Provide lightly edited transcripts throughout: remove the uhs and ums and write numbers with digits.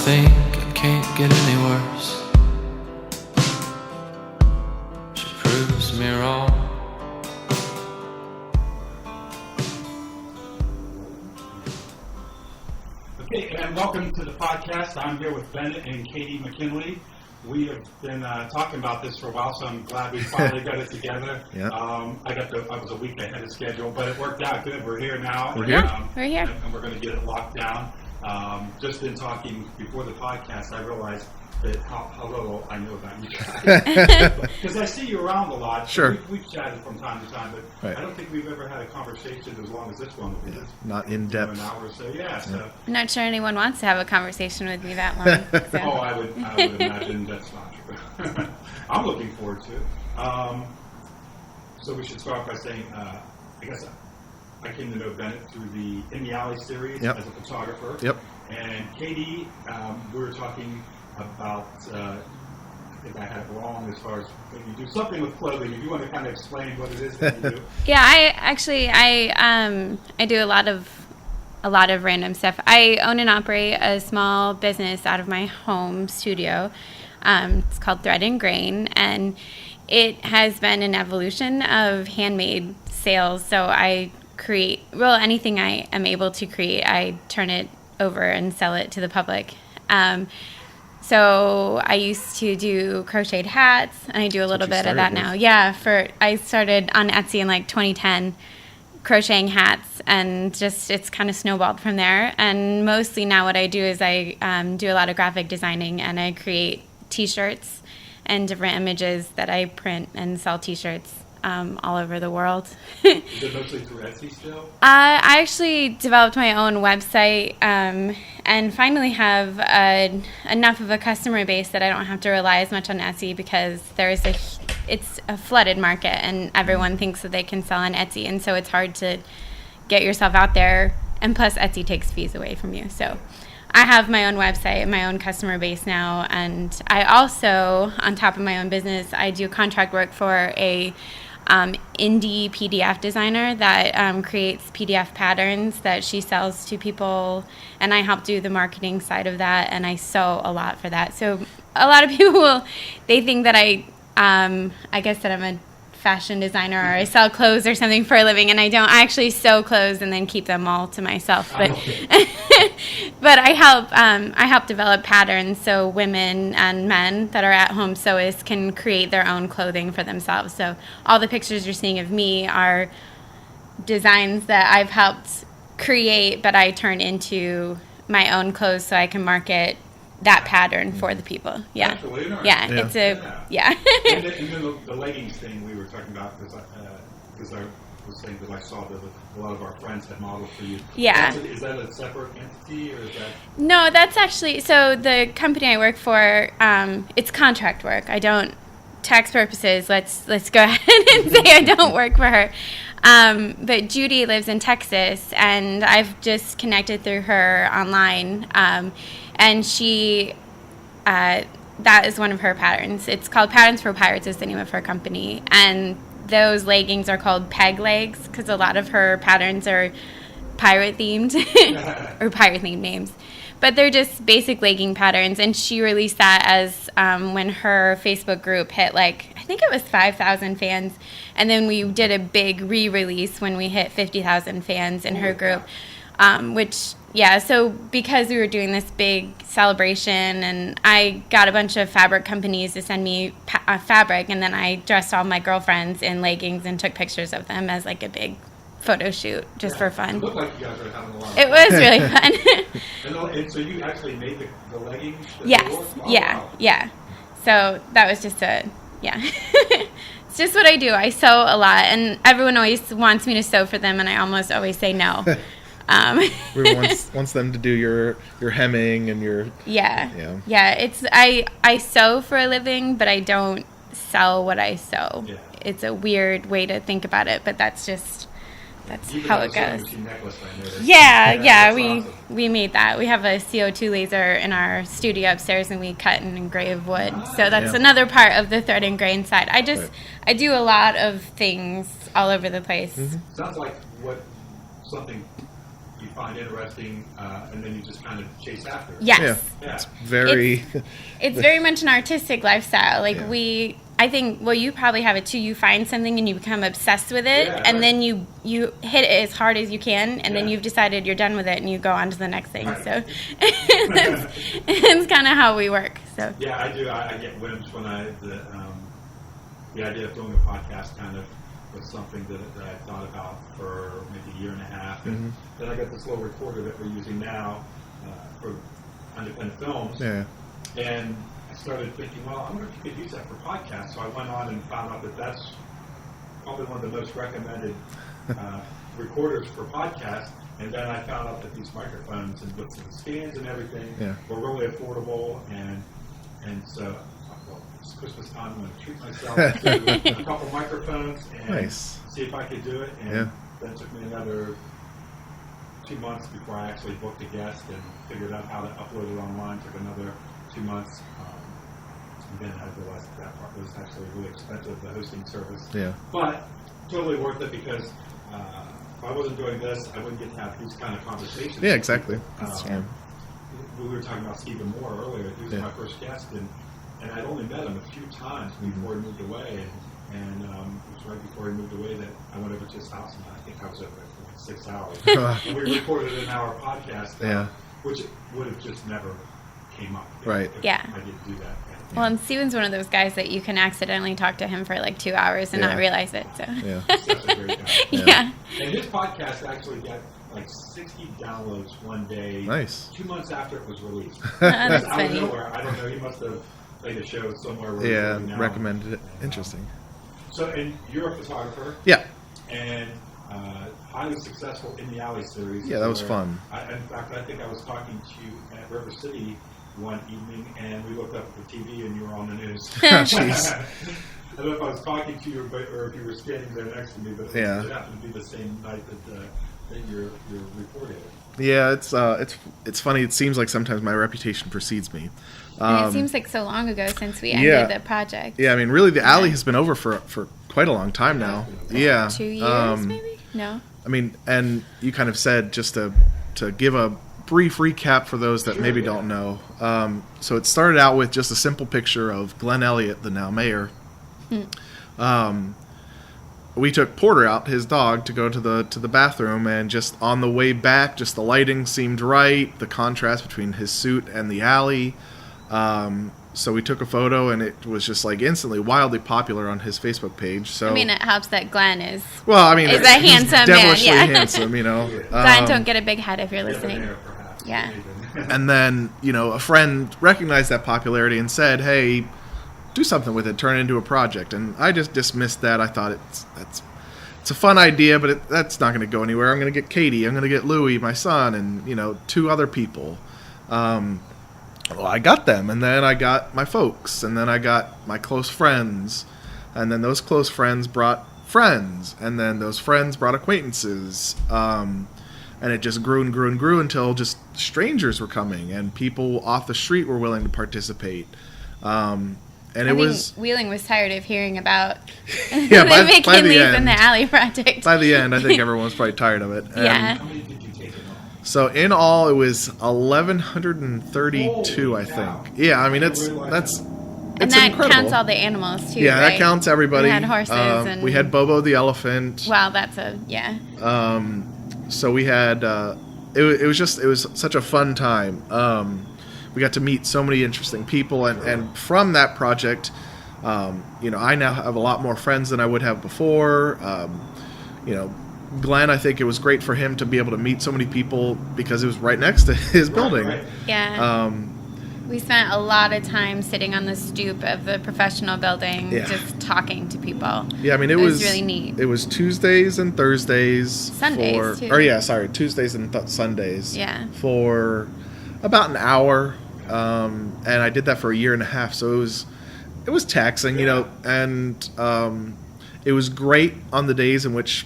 think it can't get any worse. She proves me wrong. Okay, and welcome to the podcast. I'm here with Bennett and Katy McKinley. We have been talking about this for a while, so I'm glad we finally got it together. Yeah. I was a week ahead of schedule, but it worked out good. We're here now. We're here. We're here. And we're going to get it locked down. Just in talking before the podcast, I realized that how little I know about you guys. Because I see you around a lot. Sure. We've chatted from time to time, but Right. I don't think we've ever had a conversation as long as this one will be. Not in depth. An hour or so, yeah. So. I'm not sure anyone wants to have a conversation with me that long. So. Oh, I would imagine that's not true. I'm looking forward to it. So we should start by saying, I guess I came to know Bennett through the In the Alley series Yep. as a photographer. Yep. And Katy, we were talking about, I think I had it wrong as far as when you do something with clothing. If you want to kind of explain what it is that you do. Yeah, I do a lot of random stuff. I own and operate a small business out of my home studio. It's called Thread and Grain, and it has been an evolution of handmade sales. So I create, anything I am able to create, I turn it over and sell it to the public. So I used to do crocheted hats, and I do a little bit of that now. Yeah, I started on Etsy in like 2010, crocheting hats, and just it's kind of snowballed from there. And mostly now what I do is I do a lot of graphic designing, and I create T-shirts and different images that I print and sell T-shirts all over the world. Is it mostly through Etsy still? I actually developed my own website and finally have enough of a customer base that I don't have to rely as much on Etsy, because it's a flooded market and everyone thinks that they can sell on Etsy, and so it's hard to get yourself out there, and plus Etsy takes fees away from you. So I have my own website and my own customer base now, and I also, on top of my own business, I do contract work for a indie PDF designer that creates PDF patterns that she sells to people, and I help do the marketing side of that, and I sew a lot for that. So a lot of people they think that I guess that I'm a fashion designer, or I sell clothes or something for a living, and I don't. I actually sew clothes and then keep them all to myself. But but I help develop patterns so women and men that are at home sewists can create their own clothing for themselves. So all the pictures you're seeing of me are designs that I've helped create, but I turn into my own clothes so I can market that pattern for the people. Yeah. That's really interesting. Yeah, Yeah. it's a, yeah. And then the leggings thing we were talking about, because I was saying that I saw that a lot of our friends had modeled for you. Yeah. Is that a separate entity, or is that? No, that's actually, so the company I work for, it's contract work. I don't, tax purposes, let's go ahead and say I don't work for her. But Judy lives in Texas, and I've just connected through her online, and she, that is one of her patterns. It's called Patterns for Pirates is the name of her company, and those leggings are called peg legs because a lot of her patterns are pirate themed or pirate themed names, but they're just basic legging patterns. And she released that as when her Facebook group hit I think it was 5,000 fans, and then we did a big re-release when we hit 50,000 fans in her group, so because we were doing this big celebration, and I got a bunch of fabric companies to send me fabric, and then I dressed all my girlfriends in leggings and took pictures of them as a big photo shoot just for fun. It looked like you guys were having a lot of It was really fun. And so you actually made the leggings? Yes. Yeah. Wow. Yeah. So that was just it's just what I do. I sew a lot, and everyone always wants me to sew for them, and I almost always say no. Everyone wants them to do your hemming and your Yeah. It's I sew for a living, but I don't sell what I sew. Yeah. It's a weird way to think about it, but that's how it goes. Necklace, I noticed. Yeah, that's we awesome. we made that. We have a CO2 laser in our studio upstairs, and we cut and engrave wood. So that's another part of the thread and grain side. I do a lot of things all over the place. Mm-hmm. Sounds like something you find interesting, and then you just kind of chase after it. Yes. Yeah. Very. It's very much an artistic lifestyle. Like Yeah. I think, well, you probably have it too. You find something and you become obsessed with it, Yeah, and right. then you hit it as hard as you can, and then Yeah. you've decided you're done with it, and you go on to the next thing. Right. So it's kind of how we work. So Yeah, I do. I get whims when the idea of doing a podcast kind of was something that I thought about for maybe a year and a half. And then I got this little recorder that we're using now for independent films. Yeah. And I started thinking, well, I wonder if you could use that for podcasts. So I went on and found out that that's probably one of the most recommended recorders for podcasts. And then I found out that these microphones and with the stands and everything were really affordable. And so, well, it's Christmas time. I'm going to treat myself to a couple microphones and Nice. see if I could do it. And then it took me another 2 months before I actually booked a guest and figured out how to upload it online. Took another 2 months. And then I realized that part was actually really expensive, the hosting service. Yeah. But totally worth it because if I wasn't doing this, I wouldn't get to have these kind of conversations. Yeah, exactly. We were talking about Stephen Moore earlier. He was my first guest, and I'd only met him a few times before he moved away. And it was right before he moved away that I went over to his house, and I think I was over there for like 6 hours. And we recorded an hour podcast, which would have just never came up if I didn't do that. Well, and Steven's one of those guys that you can accidentally talk to him for like 2 hours and not realize it. So He's such a great guy. yeah. And his podcast actually got like 60 downloads one day. Nice. 2 months after it was released. That's Out of funny. nowhere, I don't know. He must have played a show somewhere. Where he's now. Recommended it. Interesting. So, and you're a photographer. Yeah. And highly successful in the Alley series. Yeah, that was fun. In fact, I think I was talking to you at River City one evening, and we looked up at the TV, and you were on the news. Jeez. I don't know if I was talking to you, or if you were standing there next to me, but it happened to be the same night that you're reporting. Yeah, it's funny. It seems like sometimes my reputation precedes me. And it seems like so long ago since we ended the project. Yeah, I mean, really, the alley has been over for quite a long time now. Yeah. 2 years, maybe? No. I mean, and you kind of said, just to give a brief recap for those that maybe don't know. So it started out with just a simple picture of Glenn Elliott, the now mayor. We took Porter out, his dog, to go to the bathroom, and just on the way back, just the lighting seemed right, the contrast between his suit and the alley. So we took a photo, and it was just like instantly wildly popular on his Facebook page. So I mean, it helps that Glenn is. well, I mean, is a handsome man. devilishly Yeah. handsome, you know. Glenn, don't get a big head if you're listening. There, perhaps, Yeah. even. And then, a friend recognized that popularity and said, hey, do something with it, turn it into a project. And I just dismissed that. I thought it's a fun idea, but that's not going to go anywhere. I'm going to get Katie, I'm going to get Louie, my son, and, 2 other people. Well, I got them, and then I got my folks, and then I got my close friends, and then those close friends brought friends, and then those friends brought acquaintances. And it just grew and grew and grew until just strangers were coming, and people off the street were willing to participate. And I think Wheeling was tired of hearing about Yeah, the by the McKinleys end. and the Alley Project. by the end, I think everyone was probably tired of it. And Yeah. How many did you take it on? So in all, it was 1,132, I think. Wow. Yeah, I mean And it's that incredible. counts all the animals too, Yeah, right? that counts everybody. We had horses and... we had Bobo the elephant. Wow, that's a... Yeah. So we had it was such a fun time. We got to meet so many interesting people, and from that project, I now have a lot more friends than I would have before. Glenn, I think it was great for him to be able to meet so many people because it was right next to his building. Right. Yeah. We spent a lot of time sitting on the stoop of the professional building, just talking to people. Yeah, I mean it was really neat. It was Tuesdays and Thursdays. Sundays, too. Tuesdays and Sundays. Yeah. For about an hour, and I did that for a year and a half. So it was taxing, and it was great on the days in which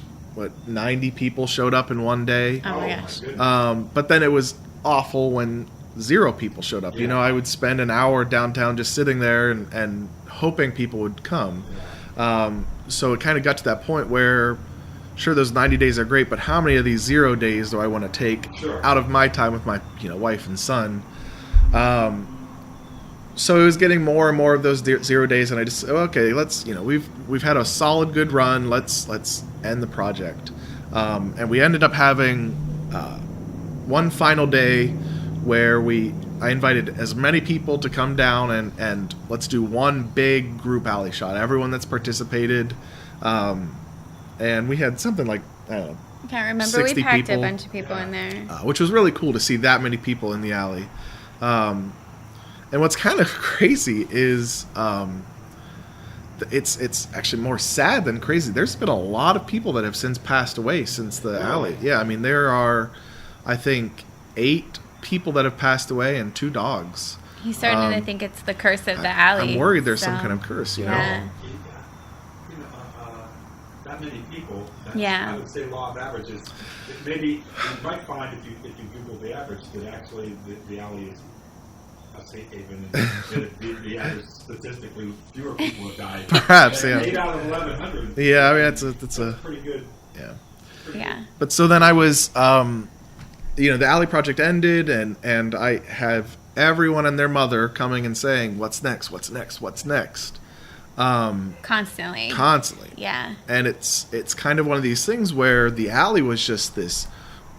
90 people showed up in one day. Oh my gosh. Goodness. But then it was awful when 0 people showed up. Yeah. I would spend an hour downtown just sitting there and hoping people would come. So it kind of got to that point where sure, those 90 days are great, but how many of these 0 days do I want to take Sure. out of my time with my wife and son? So it was getting more and more of those 0 days, and I just okay, let's we've had a solid good run. Let's end the project, and we ended up having one final day where I invited as many people to come down and let's do one big group alley shot. Everyone that's participated, and we had something like I don't know. I can't remember. We 60 packed people. a bunch of people in there. Which was really cool to see that many people in the alley. And what's kind of crazy is it's actually more sad than crazy. There's been a lot of people that have since passed away since the alley. Yeah, I mean, there are, I think, 8 people that have passed away and 2 dogs. He's starting to think it's the curse of the alley. I'm worried there's some so, kind of curse, you yeah. know? That many people. Yeah. I would say law of averages. Maybe you might find if you Google the average that actually the alley is a safe haven, and the average statistically fewer people have died. Perhaps, And yeah. 8 out of 1,100. Yeah, I mean, it's a pretty good. yeah. Yeah. But so then I was, the alley project ended, and I have everyone and their mother coming and saying, "What's next? What's next? What's next?" Constantly. Yeah. And it's kind of one of these things where the alley was just this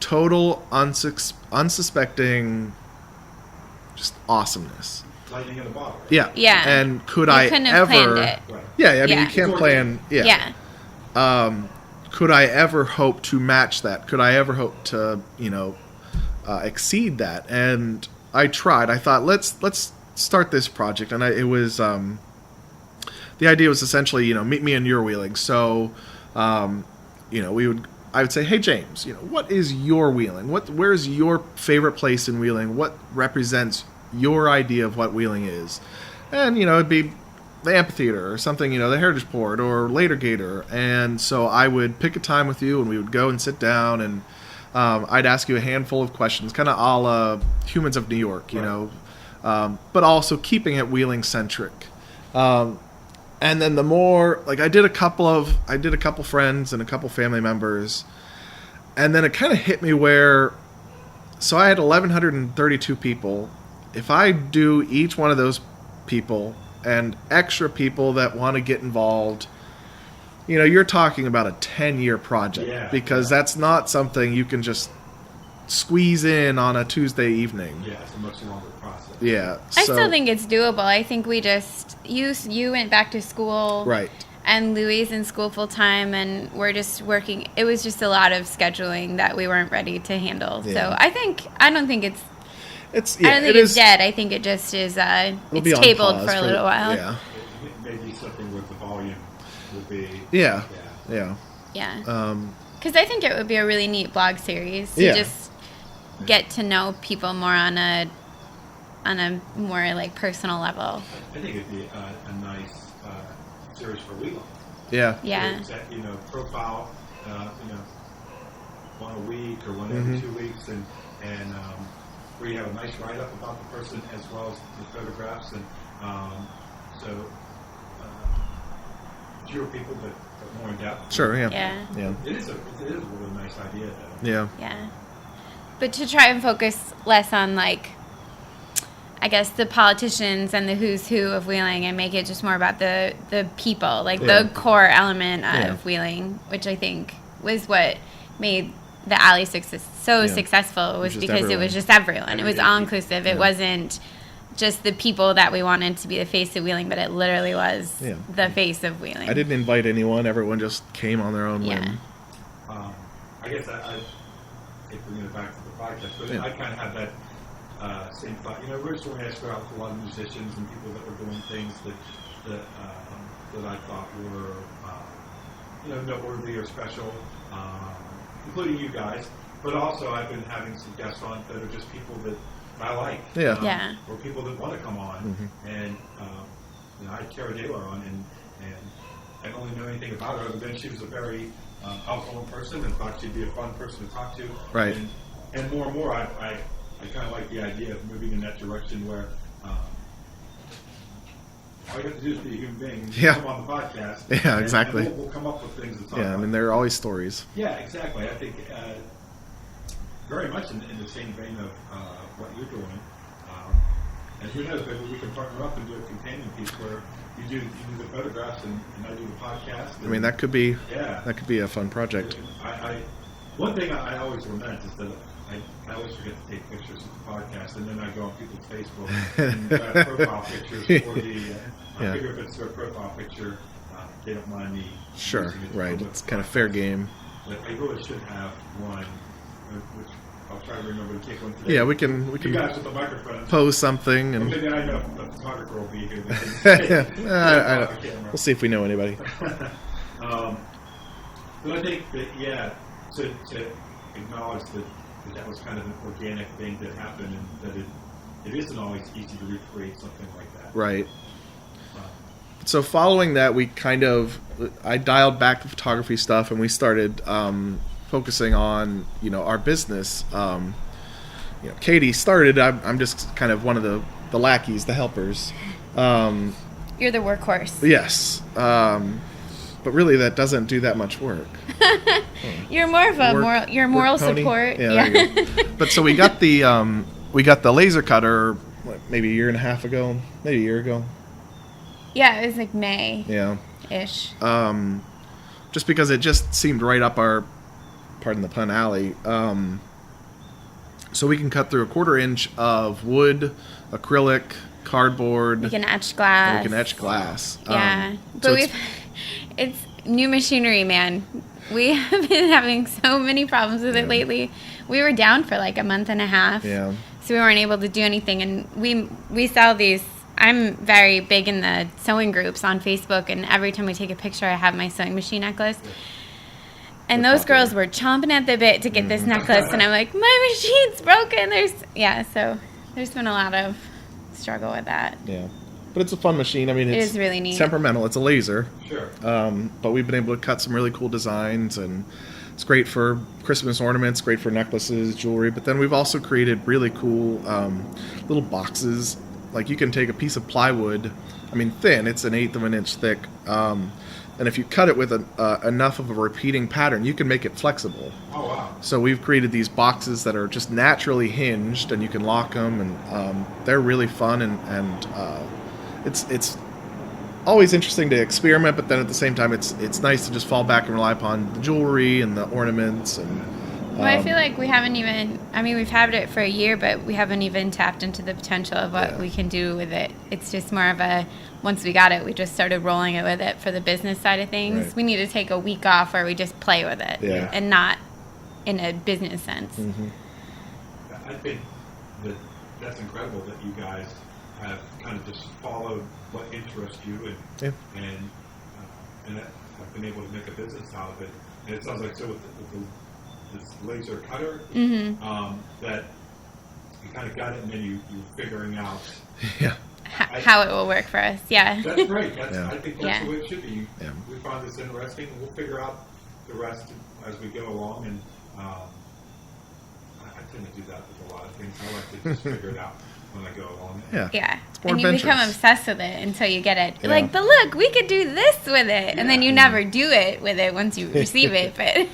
total unsuspecting, just awesomeness. Lightning in a bottle. Right? Yeah. Yeah. And could You I couldn't have ever? planned it. Right. Yeah. I mean, Yeah. you can't plan. Yeah. Yeah. Could I ever hope to match that? Could I ever hope to, exceed that? And I tried. I thought, let's start this project, and it was the idea was essentially, meet me in your wheeling. So, I would say, hey James, what is your wheeling? Where's your favorite place in wheeling? What represents your idea of what wheeling is? And it'd be the amphitheater or something, the Heritage Port or Later Gator. And so I would pick a time with you, and we would go and sit down, and I'd ask you a handful of questions, kind of a la Humans of New York, but also keeping it wheeling centric. And then the more, I did a couple friends and a couple family members, and then it kind of hit me where, so I had 1,132 people. If I do each one of those people and extra people that want to get involved, you're talking about a 10-year project, because that's not something you can just squeeze in on a Tuesday evening. Yeah, it's a much longer process. Yeah. I still think it's doable. I think we just you went back to school, Right. And Louis in school full time, and we're just working. It was just a lot of scheduling that we weren't ready to handle. Yeah. So I don't think it's it's dead. I think it just is. It'll be It's on tabled pause for a little while. Yeah. Maybe something with the volume will be. Yeah. Yeah. Yeah. Because I think it would be a really neat blog series to just get to know people more on a more personal level. I think it'd be a nice series for wheeling. Yeah. Yeah. Profile, one a week or one every 2 weeks, and where you have a nice write-up about the person as well as the photographs, and fewer people but more in depth. Sure. Yeah. Yeah. Yeah. It is a really nice idea, though. Yeah. Yeah. But to try and focus less on I guess the politicians and the who's who of wheeling, and make it just more about the people, the core element of wheeling, which I think was what made the alley successful, was Just because everyone. it was just everyone. It was all inclusive. It wasn't just the people that we wanted to be the face of wheeling, but it literally was the face of wheeling. I didn't invite anyone. Everyone just came on their own whim. I guess I hate bringing it back to the podcast, but I kind of had that same thought. Originally I started out with a lot of musicians and people that were doing things that I thought were noteworthy or special, including you guys. But also I've been having some guests on that are just people that I like, or people that want to come on. And I had Cara Daylor on, and I don't really know anything about her other than she was a very outgoing person and thought she'd be a fun person to talk to. Right. And more, I kind of like the idea of moving in that direction where all you have to do is be a human being. And Yeah. come on the podcast. Yeah, exactly. And we'll come up with things to talk Yeah, I about. mean, there are always stories. Yeah, exactly. I think very much in the same vein of what you're doing. And who knows, maybe we can partner up and do a companion piece where you do the photographs and I do the podcast. I mean, that could be Yeah. a fun project. One thing I always lament is that I always forget to take pictures of the podcast, and then I go on people's Facebook and grab profile pictures for the. I Yeah. figure if it's their profile picture, they don't mind me. Sure, using it right. for the It's kind of fair game. But I really should have one, which I'll try to remember to take one today. Yeah, we can You guys with the microphone. pose something Or and maybe I know a photographer will be here. That can I take the camera. we'll see if we know anybody. But I think that, yeah, to acknowledge that was kind of an organic thing that happened and that it isn't always easy to recreate something like that. Right. So following that, I dialed back the photography stuff and we started focusing on, our business. Katie started, I'm just kind of one of the lackeys, the helpers. You're the workhorse. Yes. But really that doesn't do that much work. You're more of a moral pony? support. Yeah. There you go. But so we got the laser cutter maybe a year and a half ago, maybe a year ago. Yeah, it was like May Yeah. ish. Just because it just seemed right up our, pardon the pun, alley. So we can cut through a 1/4 inch of wood, acrylic, cardboard. We can etch glass. And we can etch glass. Yeah, but so it's new machinery, man. We have been having so many problems with it lately. We were down for like a month and a half. Yeah. So we weren't able to do anything, and we sell these. I'm very big in the sewing groups on Facebook, and every time we take a picture, I have my sewing machine necklace. And those girls were chomping at the bit to get this necklace, and I'm like, my machine's broken. So there's been a lot of struggle with that. Yeah. But it's a fun machine. I mean, It it's is really neat. temperamental. It's a laser. Sure. But we've been able to cut some really cool designs, and it's great for Christmas ornaments, great for necklaces, jewelry. But then we've also created really cool little boxes. Like you can take a piece of plywood, thin, it's 1/8 of an inch thick, and if you cut it with enough of a repeating pattern, you can make it flexible. Oh, wow. So we've created these boxes that are just naturally hinged, and you can lock them, and they're really fun, and it's always interesting to experiment, but then at the same time, it's nice to just fall back and rely upon the jewelry and the ornaments. And Well, I feel like we haven't even, we've had it for a year, but we haven't even tapped into the potential of what we can do with it. It's just more of once we got it, we just started rolling it with it for the business side of things. Right. We need to take a week off where we just play with it and not in a business sense. Mm-hmm. I think that's incredible that you guys have kind of just followed what interests you and have been able to make a business out of it. And it sounds like so with this laser cutter that you kind of got it, and then you're figuring out How it will work for us. Yeah. That's great. I think that's the way it should be. Yeah. We find this interesting. We'll figure out the rest as we go along. And I tend to do that with a lot of things. I like to just figure it out when I go along. Yeah. And you become adventurous. obsessed with it until you get it. You're Yeah. like, but look, we could do this with it. And then you never do it with it once you receive it. But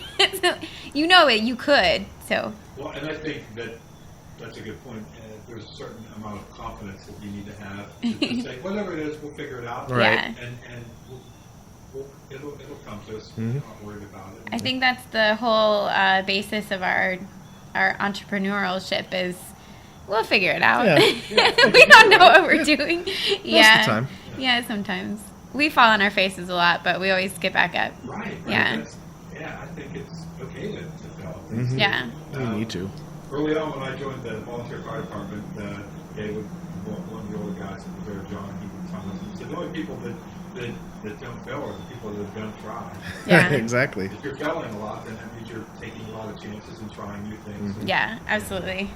you know it, you could. So. Well, and I think that's a good point. There's a certain amount of confidence that you need to have to say, whatever it is, we'll figure it out. Right. Yeah. And it'll come to us. Mm-hmm. We're not worried about it. I think that's the whole basis of our entrepreneurship is we'll figure it out. Yeah. We don't know what we're doing. Most of the time. Yeah, sometimes. We fall on our faces a lot, but we always get back up. Right. Yeah. I think it's okay to fail. Mm-hmm. Yeah. You need to. Early on, when I joined the volunteer fire department, one of the older guys at the there, John, he would tell us, he said, the only people that don't fail are the people that don't try. Yeah. Exactly. If you're failing a lot, then that means you're taking a lot of chances and trying new things. Mm-hmm. And, Yeah, absolutely.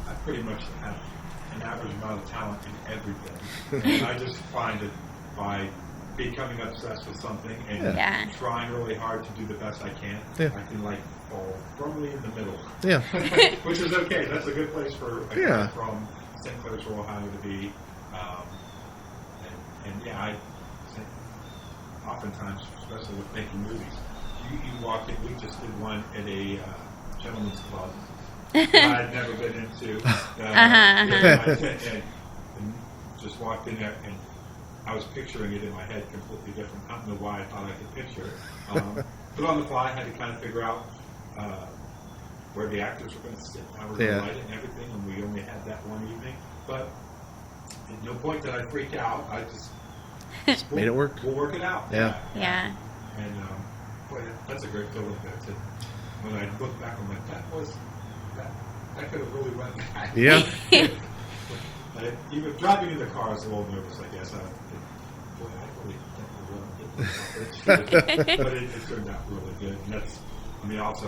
I pretty much have an average amount of talent in everything. And I just find that by becoming obsessed with something and trying really hard to do the best I can, I can fall firmly in the middle. Yeah. Which is okay. That's a good place for a guy from St. Clairsville, Ohio to be. And yeah, I think oftentimes, especially with making movies, you walk in. We just did one at a gentleman's club that I'd never been into. And just walked in there, and I was picturing it in my head completely different. I don't know why I thought I could picture it. But on the fly, I had to kind of figure out where the actors were going to sit, how we're going to light it and everything, and we only had that one evening. But at no point did I freak out. I just made it work. We'll work it out. Yeah. And boy, that's a great feeling. When I look back, I'm like, that could have really went back. Yeah. Even driving in the car, I was a little nervous, I guess. I really think we're going to get this. But it turned out really good. And that's, I mean, also,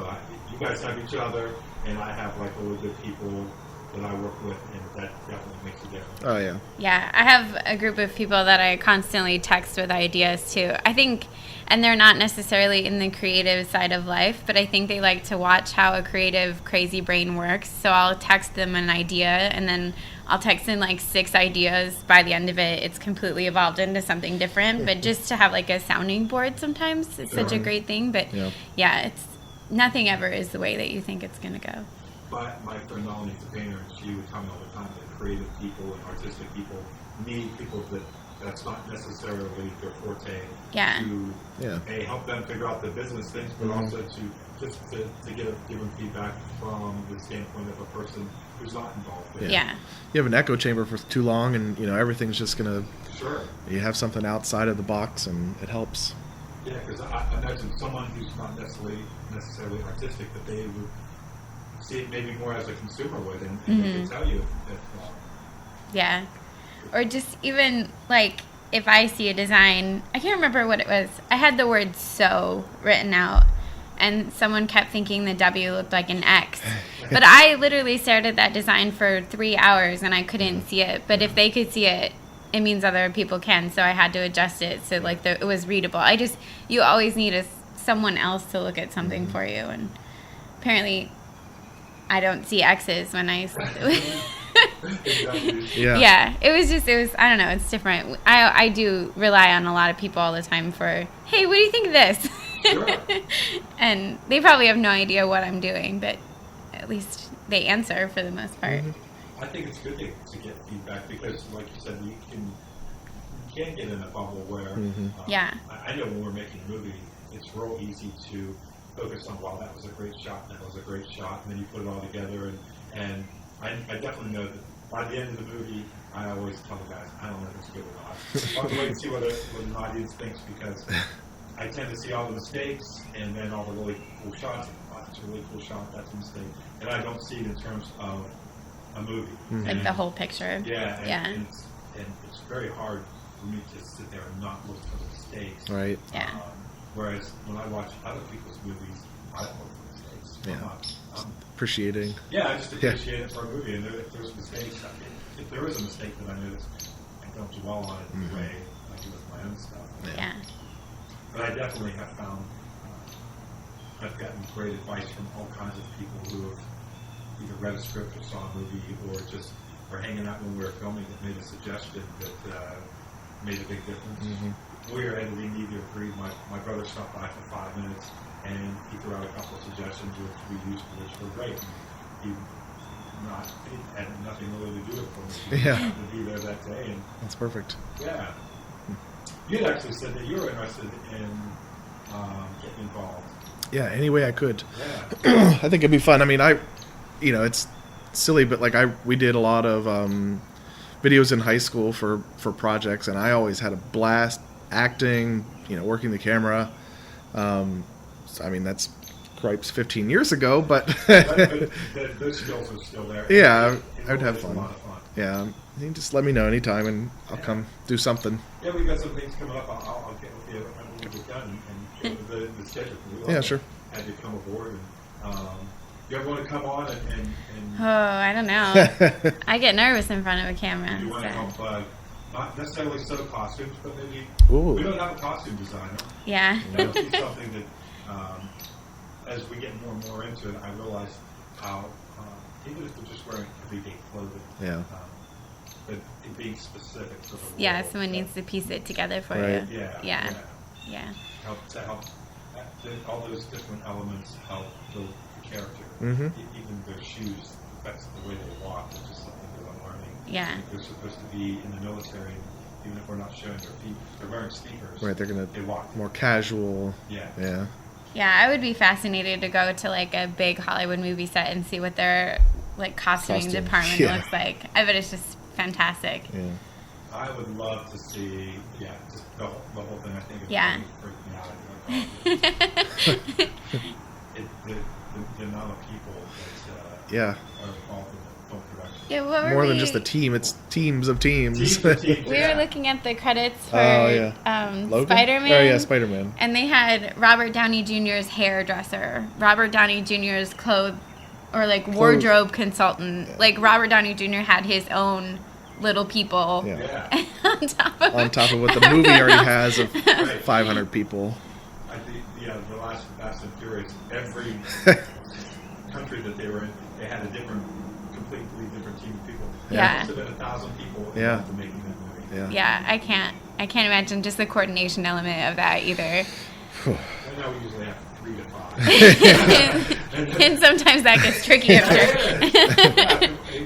you guys have each other, and I have, like, really good people that I work with, and that definitely makes a difference. Oh, yeah. Yeah, I have a group of people that I constantly text with ideas too. I think, and they're not necessarily in the creative side of life, but I think they like to watch how a creative, crazy brain works. So I'll text them an idea, and then I'll text in like 6 ideas. By the end of it, it's completely evolved into something different. But just to have like a sounding board sometimes is such a great thing. But yeah, it's nothing ever is the way that you think it's going to go. But my friend Melanie's a painter, and she would tell me all the time that creative people and artistic people need people that's not necessarily their forte to help them figure out the business things, but also to give them feedback from the standpoint of a person who's not involved in it. Yeah. You have an echo chamber for too long, and everything's just gonna. Sure. You have something outside of the box, and it helps. Yeah, because I imagine someone who's not necessarily artistic, that they would see it maybe more as a consumer would, and they can tell you if yeah. Or just even, like, if I see a design, I can't remember what it was. I had the word "so" written out, and someone kept thinking the W looked like an X. But I literally stared at that design for 3 hours, and I couldn't see it. But if they could see it, it means other people can, so I had to adjust it so, like, it was readable. You always need someone else to look at something for you, and apparently I don't see X's when I... Yeah, it was I don't know, it's different. I do rely on a lot of people all the time for, hey, what do you think of this? Sure. And they probably have no idea what I'm doing, but at least they answer for the most part. I think it's good to get feedback because, like you said, you can get in a bubble where I know when we're making a movie, it's real easy to focus on, wow, that was a great shot, that was a great shot, and then you put it all together, and I definitely know that by the end of the movie, I always tell the guys, I don't know if it's good or not. I'll wait and see what an audience thinks, because I tend to see all the mistakes and then all the really cool shots. Oh, that's a really cool shot, that's a mistake. And I don't see it in terms of a movie. Like the whole picture. Yeah, and it's very hard for me to sit there and not look for the mistakes. Right. Yeah. Whereas when I watch other people's movies, I don't look for mistakes. Yeah. Appreciating. Yeah, I just appreciate it for a movie. And if there's mistakes, if there is a mistake that I notice, I don't dwell on it in the way I do with my own stuff. Yeah. But I definitely have found I've gotten great advice from all kinds of people who have either read a script or saw a movie or just were hanging out when we were filming that made a suggestion that made a big difference. We were editing, neither agreed. My brother stopped by for 5 minutes and he threw out a couple of suggestions which we used, which were great. He had nothing really to do with it. He happened to be there that day. And that's perfect. Yeah. You had actually said that you were interested in getting involved. Yeah, any way I could. Yeah. I think it'd be fun. I mean, it's silly, but like we did a lot of videos in high school for projects, and I always had a blast acting, working the camera. So, I mean, that's cripes 15 years ago, but those skills are still there. Yeah, I would have A fun. lot of fun. Yeah, you can just let me know anytime, and I'll come do something. Yeah, we've got some things coming up. I'll get with you when we get done and get with the schedule. Yeah, sure. Have you come aboard. And, you ever want to come on and Oh, I don't know. I get nervous in front of a camera. you want to So. help, not necessarily sew costumes, but maybe Ooh. we don't have a costume designer. Yeah. That would be something that, as we get more and more into it, I realize how, even if we're just wearing everyday clothing, but it being specific to the role. Yeah, someone needs to piece it together for Right. you. Yeah. Yeah. Help all those different elements help build the character. Mhm. Even their shoes affects the way they walk, which is something that I'm learning. Yeah. If they're supposed to be in the military, even if we're not showing their feet, they're wearing sneakers. Right, they're gonna They walk. more casual. Yeah. Yeah. Yeah, I would be fascinated to go to like a big Hollywood movie set and see what their like costuming Costume. department Yeah. looks like. I bet it's just fantastic. Yeah. I would love to see, just the whole thing. I think it's Yeah. freaked me out. The amount of people that Yeah. are involved in the film production. Yeah, what were More than we- just a team, it's teams of teams. Teams, We yeah. were looking at the credits for Oh, yeah. Logan? Spider-Man. Oh, yeah, Spider-Man. And they had Robert Downey Jr.'s hairdresser, Robert Downey Jr.'s wardrobe consultant. Yeah. Like Robert Downey Jr. had his own little people Yeah. Yeah. on top of On top of what the movie already has of Right. 500 people. I think, the last Fast and Furious, every country that they were in, they had a completely different team of people. Yeah. There must have been 1,000 people Yeah. involved in making that movie. Yeah. Yeah, I can't imagine just the coordination element of that either. And now we usually have 3 to 5. And sometimes that gets tricky after.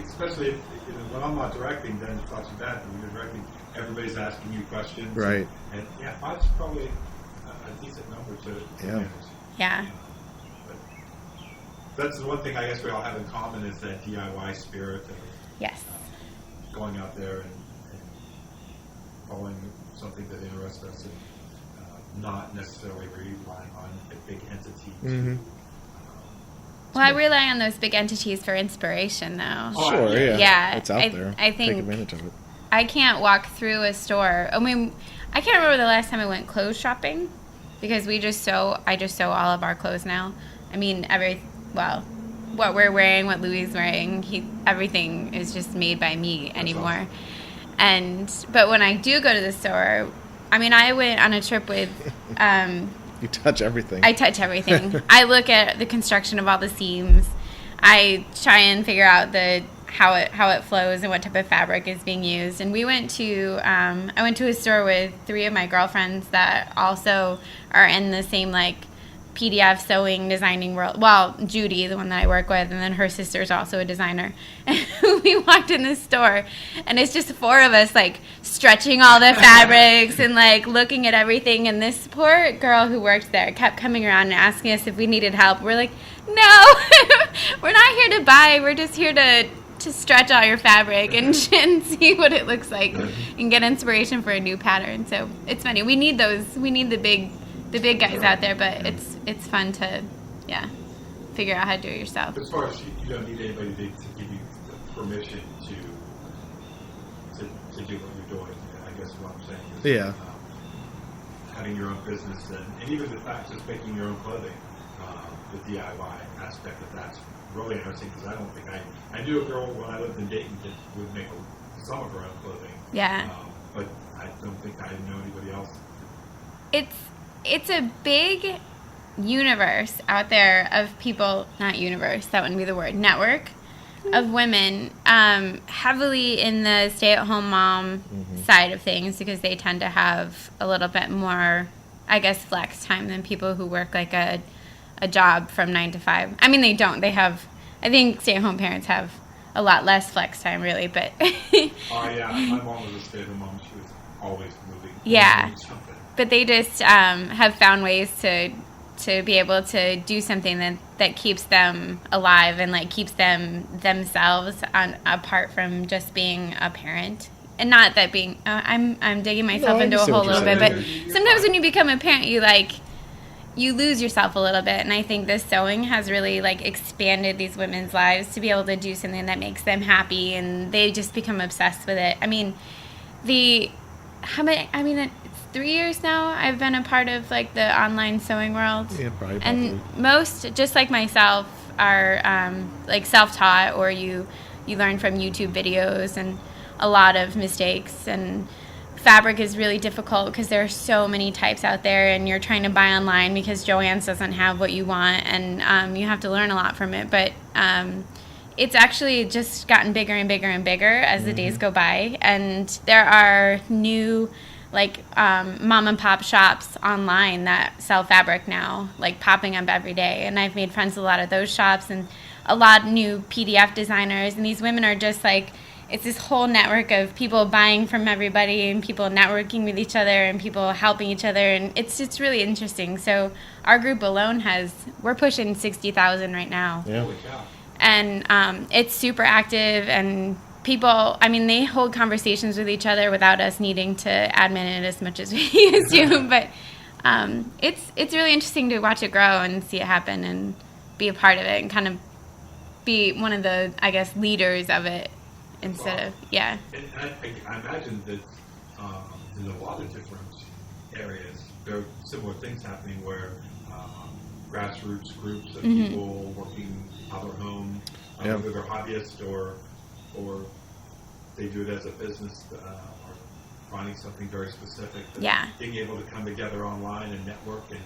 Especially when I'm not directing, then it's not too bad. When you're directing, everybody's asking you questions. Right. And 5's probably a decent number to Yeah. manage. Yeah. But that's the one thing I guess we all have in common is that DIY spirit of Yes. going out there and following something that interests us and not necessarily relying on a big entity. Mhm. Well, I rely on those big entities for inspiration, though. Oh, Sure, yeah. Yeah, It's out there. I think- Take advantage of it. I can't walk through a store. I mean, I can't remember the last time I went clothes shopping because I just sew all of our clothes now. I mean, what we're wearing, what Louis is wearing, everything is just made by me anymore. But when I do go to the store, I mean, I went on a trip with, You touch everything. I touch everything. I look at the construction of all the seams. I try and figure out how it flows and what type of fabric is being used. And I went to a store with 3 of my girlfriends that also are in the same like PDF sewing designing world. Well, Judy, the one that I work with, and then her sister is also a designer. And we walked in this store, and it's just 4 of us like stretching all the fabrics and like looking at everything. And this poor girl who worked there kept coming around and asking us if we needed help. We're like, no, we're not here to buy. We're just here to stretch all your fabric and see what it looks like and get inspiration for a new pattern. So it's funny. We need those. We need the big guys out there, but it's fun to figure out how to do it yourself. As far as you don't need anybody to give you the permission to do what you're doing, I guess is what I'm saying. Is, Yeah. Having your own business and even the fact just making your own clothing, the DIY aspect of that's really interesting because I don't think I knew a girl when I lived in Dayton that would make some of her own clothing. Yeah. But I don't think I know anybody else. It's a big universe out there of people, not universe, that wouldn't be the word, network of women heavily in the stay-at-home mom side of things because they tend to have a little bit more, I guess, flex time than people who work like a job from 9 to 5. I mean, they don't. They have, I think stay-at-home parents have a lot less flex time, really, but... Oh, yeah. My mom was a stay-at-home mom. She was always moving. Yeah. Doing something. But they just have found ways to be able to do something that keeps them alive and like keeps them themselves apart from just being a parent. And not that being I'm digging myself No, I into a understand hole a what little you're bit, but saying. sometimes when you become a parent, you lose yourself a little bit. And I think this sewing has really like expanded these women's lives to be able to do something that makes them happy, and they just become obsessed with it. I mean, it's 3 years now I've been a part of like the online sewing world. Yeah, probably. And most, just like myself, are like self-taught, or you learn from YouTube videos and a lot of mistakes. And fabric is really difficult because there are so many types out there, and you're trying to buy online because Joann's doesn't have what you want, and you have to learn a lot from it. But it's actually just gotten bigger and bigger and bigger as the days go by. And there are new, like, mom and pop shops online that sell fabric now, like, popping up every day. And I've made friends with a lot of those shops and a lot of new PDF designers. And these women are just, like, it's this whole network of people buying from everybody and people networking with each other and people helping each other. And it's really interesting. So our group alone we're pushing 60,000 right now. Yeah. Holy cow. And it's super active, and people, I mean, they hold conversations with each other without us needing to admin it as much as we used to. But it's really interesting to watch it grow and see it happen and be a part of it and kind of be one of the, I guess, leaders of it instead of, yeah. And I imagine that in a lot of different areas, there are similar things happening where grassroots groups of people working out of their home, whether they're hobbyists or they do it as a business or finding something very specific. Being able to come together online and network and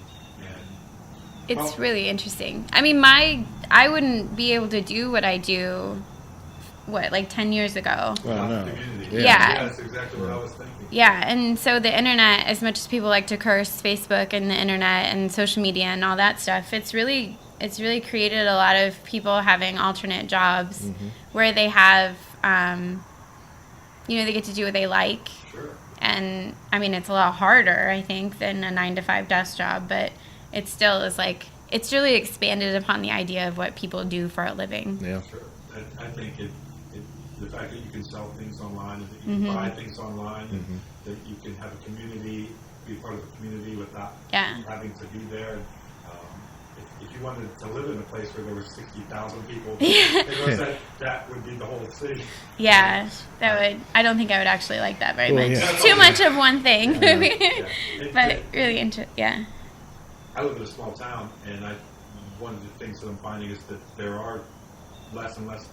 it's really interesting. I mean, I wouldn't be able to do what I do, like 10 years ago. Well, no. community. Yeah. That's exactly what I was thinking. Yeah, and so the internet, as much as people like to curse Facebook and the internet and social media and all that stuff, it's really created a lot of people having alternate jobs where they have, they get to do what they like. Sure. And I mean, it's a lot harder, I think, than a 9-to-5 desk job, but it still is like, it's really expanded upon the idea of what people do for a living. Yeah. Sure. I think the fact that you can sell things online, and that you can buy things online, and that you can have a community, be part of a community without having to be there. If you wanted to live in a place where there were 60,000 people, that would be the whole city. Yeah, I don't think I would actually like that very much. Yeah. Too much of one thing. But really I live in a small town, and one of the things that I'm finding is that there are less and less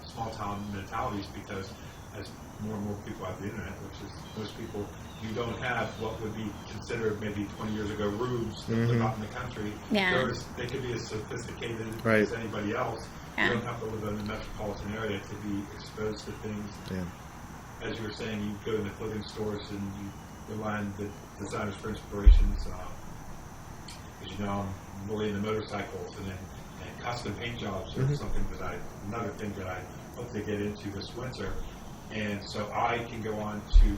small town mentalities because as more and more people have the internet, which is most people, you don't have what would be considered maybe 20 years ago rubes that live out in the country. Yeah. They could be as sophisticated Right. as anybody else. Yeah. You don't have to live in a metropolitan area to be exposed to things. Yeah. As you were saying, you go to the clothing stores and you rely on the designers for inspirations. As you know, I'm really into motorcycles and custom paint jobs are something another thing that I hope to get into this winter. And so I can go on to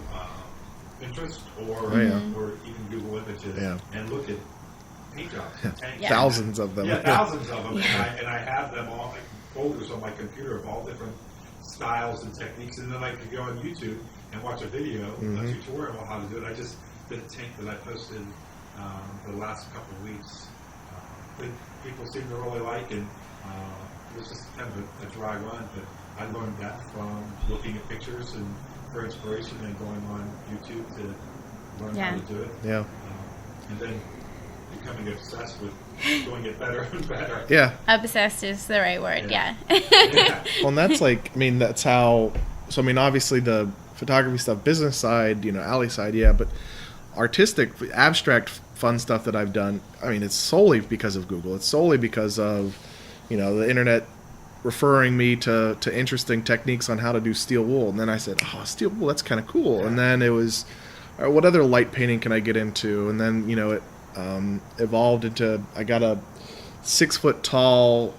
Pinterest or even Google Images and look at paint jobs. Thousands of them. Thousands of them. And I have them all, like folders on my computer of all different styles and techniques. And then I could go on YouTube and watch a video, a tutorial on how to do it. I just did a tank that I posted the last couple of weeks that people seem to really like, and it was just kind of a dry run, but I learned that from looking at pictures and for inspiration and going on YouTube to learn how to do it. Yeah. And then becoming obsessed with doing it better and better. Yeah. Obsessed is the right word, yeah. Well, and that's like, I mean, that's how, so I mean, obviously the photography stuff, business side, alley side, but artistic, abstract, fun stuff that I've done, I mean, it's solely because of Google. It's solely because of, the internet referring me to interesting techniques on how to do steel wool. And then I said, steel wool, that's kind of cool. Yeah. And then it was, all right, what other light painting can I get into? And then, it evolved into, I got a 6-foot tall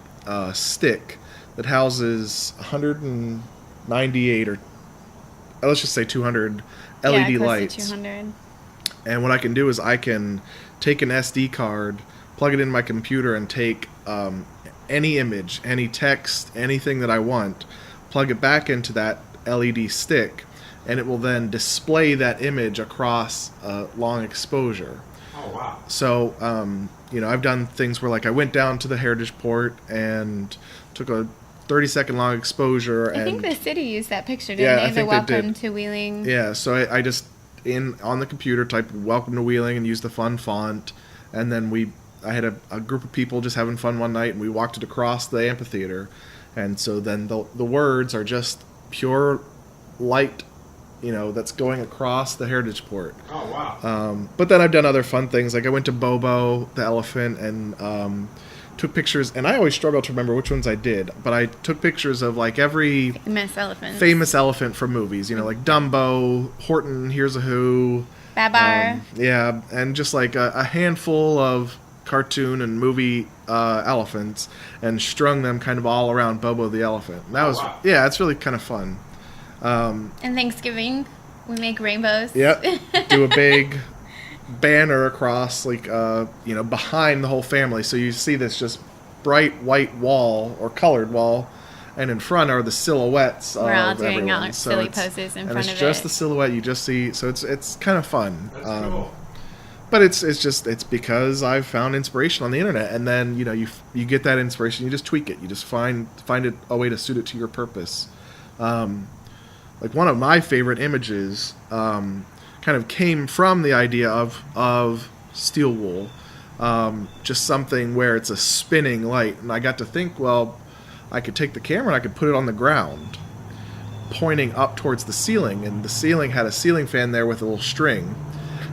stick that houses 198 or let's just say 200 LED lights. 200. And what I can do is I can take an SD card, plug it in my computer, and take any image, any text, anything that I want, plug it back into that LED stick, and it will then display that image across a long exposure. Oh, wow. So, I've done things where, like, I went down to the Heritage Port and took a 30-second long exposure. I think the city used that picture, didn't they? The welcome to Wheeling. Yeah, so I just, on the computer, typed welcome to Wheeling and used the fun font. And then I had a group of people just having fun one night, and we walked it across the amphitheater. And so then the words are just pure light, that's going across the Heritage Port. Oh, wow. But then I've done other fun things. Like I went to Bobo, the elephant, and took pictures, and I always struggle to remember which ones I did, but I took pictures of like every famous elephant from movies, like Dumbo, Horton, Here's a Who, Babar. yeah, and just like a handful of cartoon and movie elephants, and strung them kind of all around Bobo the elephant. And that was yeah, it's really kind of fun. And Thanksgiving, we make rainbows. Yep, do a big banner across, like behind the whole family, so you see this just bright white wall or colored wall, and in front are the silhouettes. We're all of doing everyone. our silly poses in front of it. And it's just the silhouette you just see, so it's kind of fun. That's cool. But it's because I've found inspiration on the internet, and then you get that inspiration, you just tweak it, you just find it a way to suit it to your purpose. Like one of my favorite images kind of came from the idea of steel wool, just something where it's a spinning light, and I got to think, well, I could take the camera and I could put it on the ground, pointing up towards the ceiling, and the ceiling had a ceiling fan there with a little string,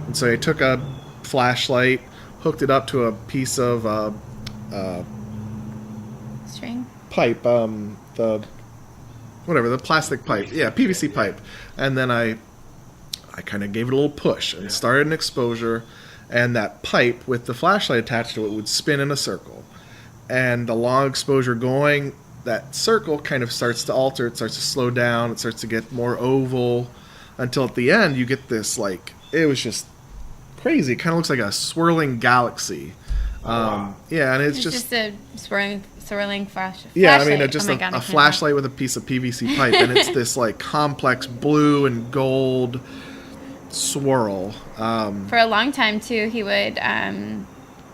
and so I took a flashlight, hooked it up to a piece of string pipe, the plastic pipe, yeah, PVC pipe, and then I kind of gave it a little push and started an exposure, and that pipe with the flashlight attached to it would spin in a circle, and the long exposure going, that circle kind of starts to alter, it starts to slow down, it starts to get more oval, until at the end you get this, like, it was just crazy. It kind of looks like a swirling galaxy. Yeah, and it's just a swirling flash. Yeah, flashlight. I mean, just a flashlight with a piece of PVC pipe, and it's this like complex blue and gold swirl. For a long time too, he would.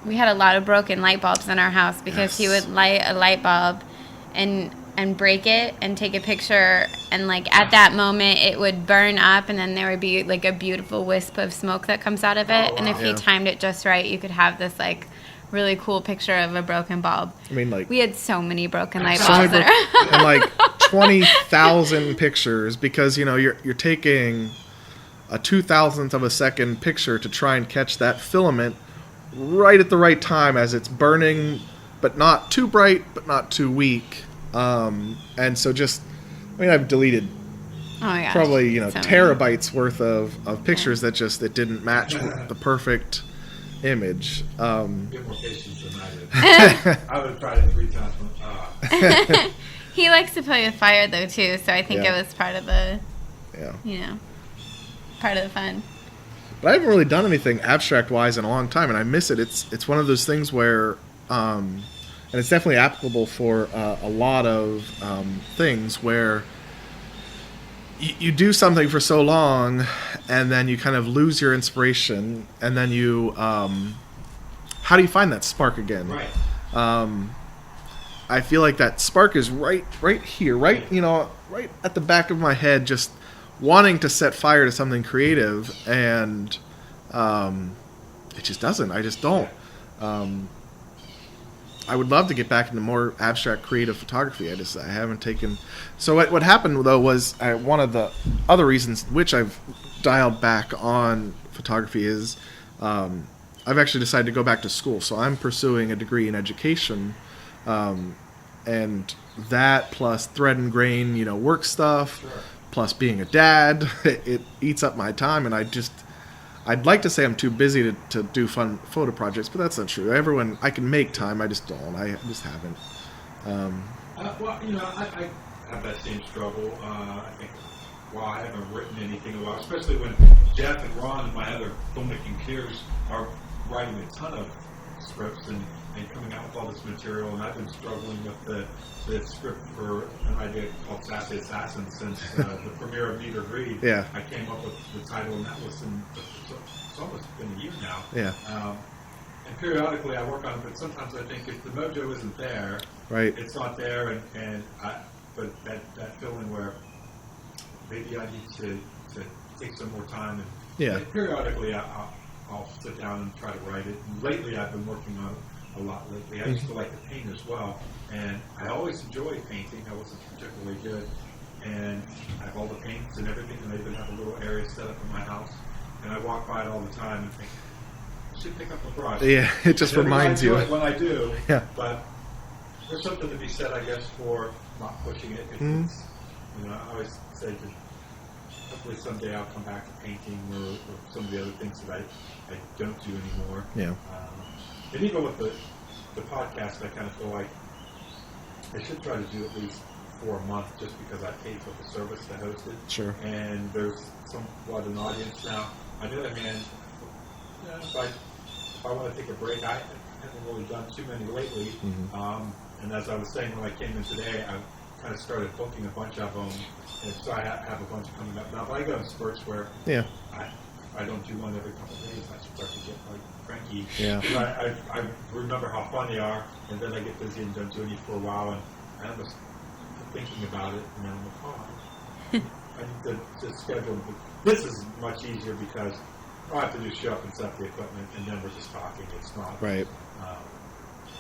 We had a lot of broken light bulbs in our house because he would light a light bulb and break it and take a picture, and like at that moment it would burn up, and then there would be like a beautiful wisp of smoke that comes out of it. And if you timed it just right, you could have this like really cool picture of a broken bulb. I mean, like, we had so many broken light bulbs in our and like 20,000 pictures, because you're taking a 2,000th of a second picture to try and catch that filament right at the right time as it's burning, but not too bright, but not too weak. And so I've deleted probably terabytes worth of pictures that it didn't match the perfect image. You have more patience than I did. I would have tried it 3 times. He likes to play with fire though too, so I think it was part of the part of the fun. But I haven't really done anything abstract wise in a long time, and I miss it. It's one of those things where and it's definitely applicable for a lot of things where you do something for so long, and then you kind of lose your inspiration, and then you how do you find that spark again? Right. I feel like that spark is right here, right at the back of my head, just wanting to set fire to something creative, and it just doesn't. I just don't. I would love to get back into more abstract creative photography. I haven't taken. So what happened though was one of the other reasons which I've dialed back on photography is I've actually decided to go back to school. So I'm pursuing a degree in education, and that plus thread and grain, work stuff, plus being a dad, it eats up my time, and I'd like to say I'm too busy to do fun photo projects, but that's not true. I can make time, I just don't. I just haven't. Well, I have that same struggle. I think while I haven't written anything in a while, especially when Jeff and Ron and my other filmmaking peers are writing a ton of scripts and coming out with all this material, and I've been struggling with the script for an idea called Sassy Assassin since the premiere of Meet or Greed. Yeah. I came up with the title, and that was it's almost been a year now. Yeah. And periodically I work on it, but sometimes I think if the mojo isn't there, right, it's not there, but that feeling where maybe I need to take some more time, and periodically I'll sit down and try to write it. And lately I've been working on it a lot lately. I used to like to paint as well, and I always enjoyed painting. I wasn't particularly good, and I have all the paints and everything, and I even have a little area set up in my house, and I walk by it all the time and think, should pick up a brush. Yeah, it just And reminds I do you. it when I do. Yeah. But there's something to be said, I guess, for not pushing it. If Mhm. it's, I always say that hopefully someday I'll come back to painting or some of the other things that I don't do anymore. Yeah. And even with the podcast, I kind of feel like I should try to do at least for a month just because I paid for the service to host it. Sure. And there's somewhat an audience now. On the other hand, if I want to take a break, I haven't really done too many lately. Mhm. And as I was saying when I came in today, I kind of started booking a bunch of them. And so I have a bunch coming up now. But I go in spurts where Yeah. I don't do one every couple of days. I start to get like cranky. Yeah. I remember how fun they are, and then I get busy and don't do any for a while, and I was thinking about it, and then I'm like, I need to schedule. This is much easier because all I have to do is show up and set up the equipment, and then we're just talking. It's not Right.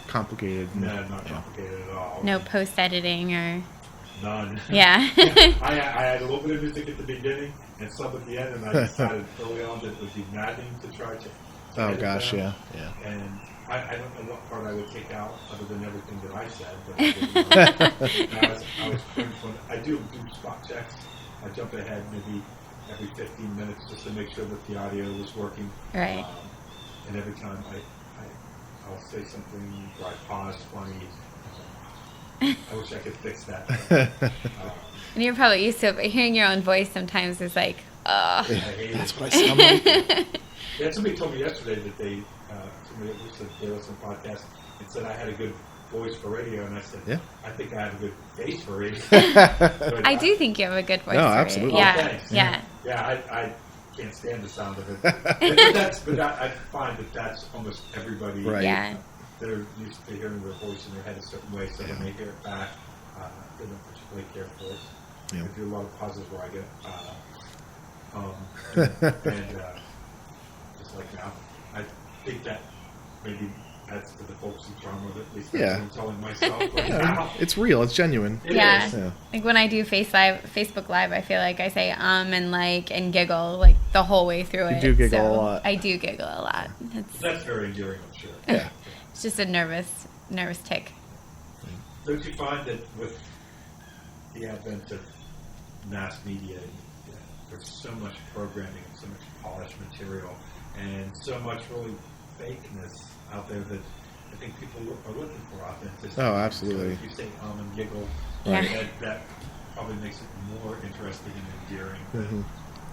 Complicated. No, not complicated at all. No post editing or None. yeah. I had a little bit of music at the beginning and some at the end, and I decided early on that it would be maddening to try to Oh edit gosh, down. yeah. And I don't know what part I would take out other than everything that I said. But I, didn't know. I was I do spot checks. I jump ahead maybe every 15 minutes just to make sure that the audio was working. Right. And every time I'll say something where I pause funny. I wish I could fix that. And you're probably used to it, but hearing your own voice sometimes is like, ugh. I hate That's it. what I sound like. Yeah, somebody told me yesterday that somebody that listened to listen podcast and said I had a good voice for radio, and I said, Yeah. I think I have a good face for radio. But I do think you have a good voice. No, for it. absolutely. Yeah. Oh, thanks. Yeah. Yeah, I can't stand the sound of it. I find that that's almost everybody. Right. Yeah. They're used to hearing their voice in their head a certain way, so when they hear it back, they don't particularly care for it. Yeah. I do a lot of pauses where I get, and just like now, I think that maybe adds to the folksy charm of it. At least that's Yeah. what I'm telling myself right Yeah, now. it's real. It's genuine. It Yeah. is. Yeah. Like when I do Facebook Live, I feel like I say and like and giggle like the whole way through You it. do giggle So a lot. I do giggle a lot. That's very endearing, I'm sure. Yeah. It's just a nervous tick. Don't you find that with the advent of mass media, there's so much programming and so much polished material and so much really fakeness out there that I think people are looking for authenticity. Oh, absolutely. So if you say and giggle, Yeah. that probably makes it more interesting and endearing. Mhm.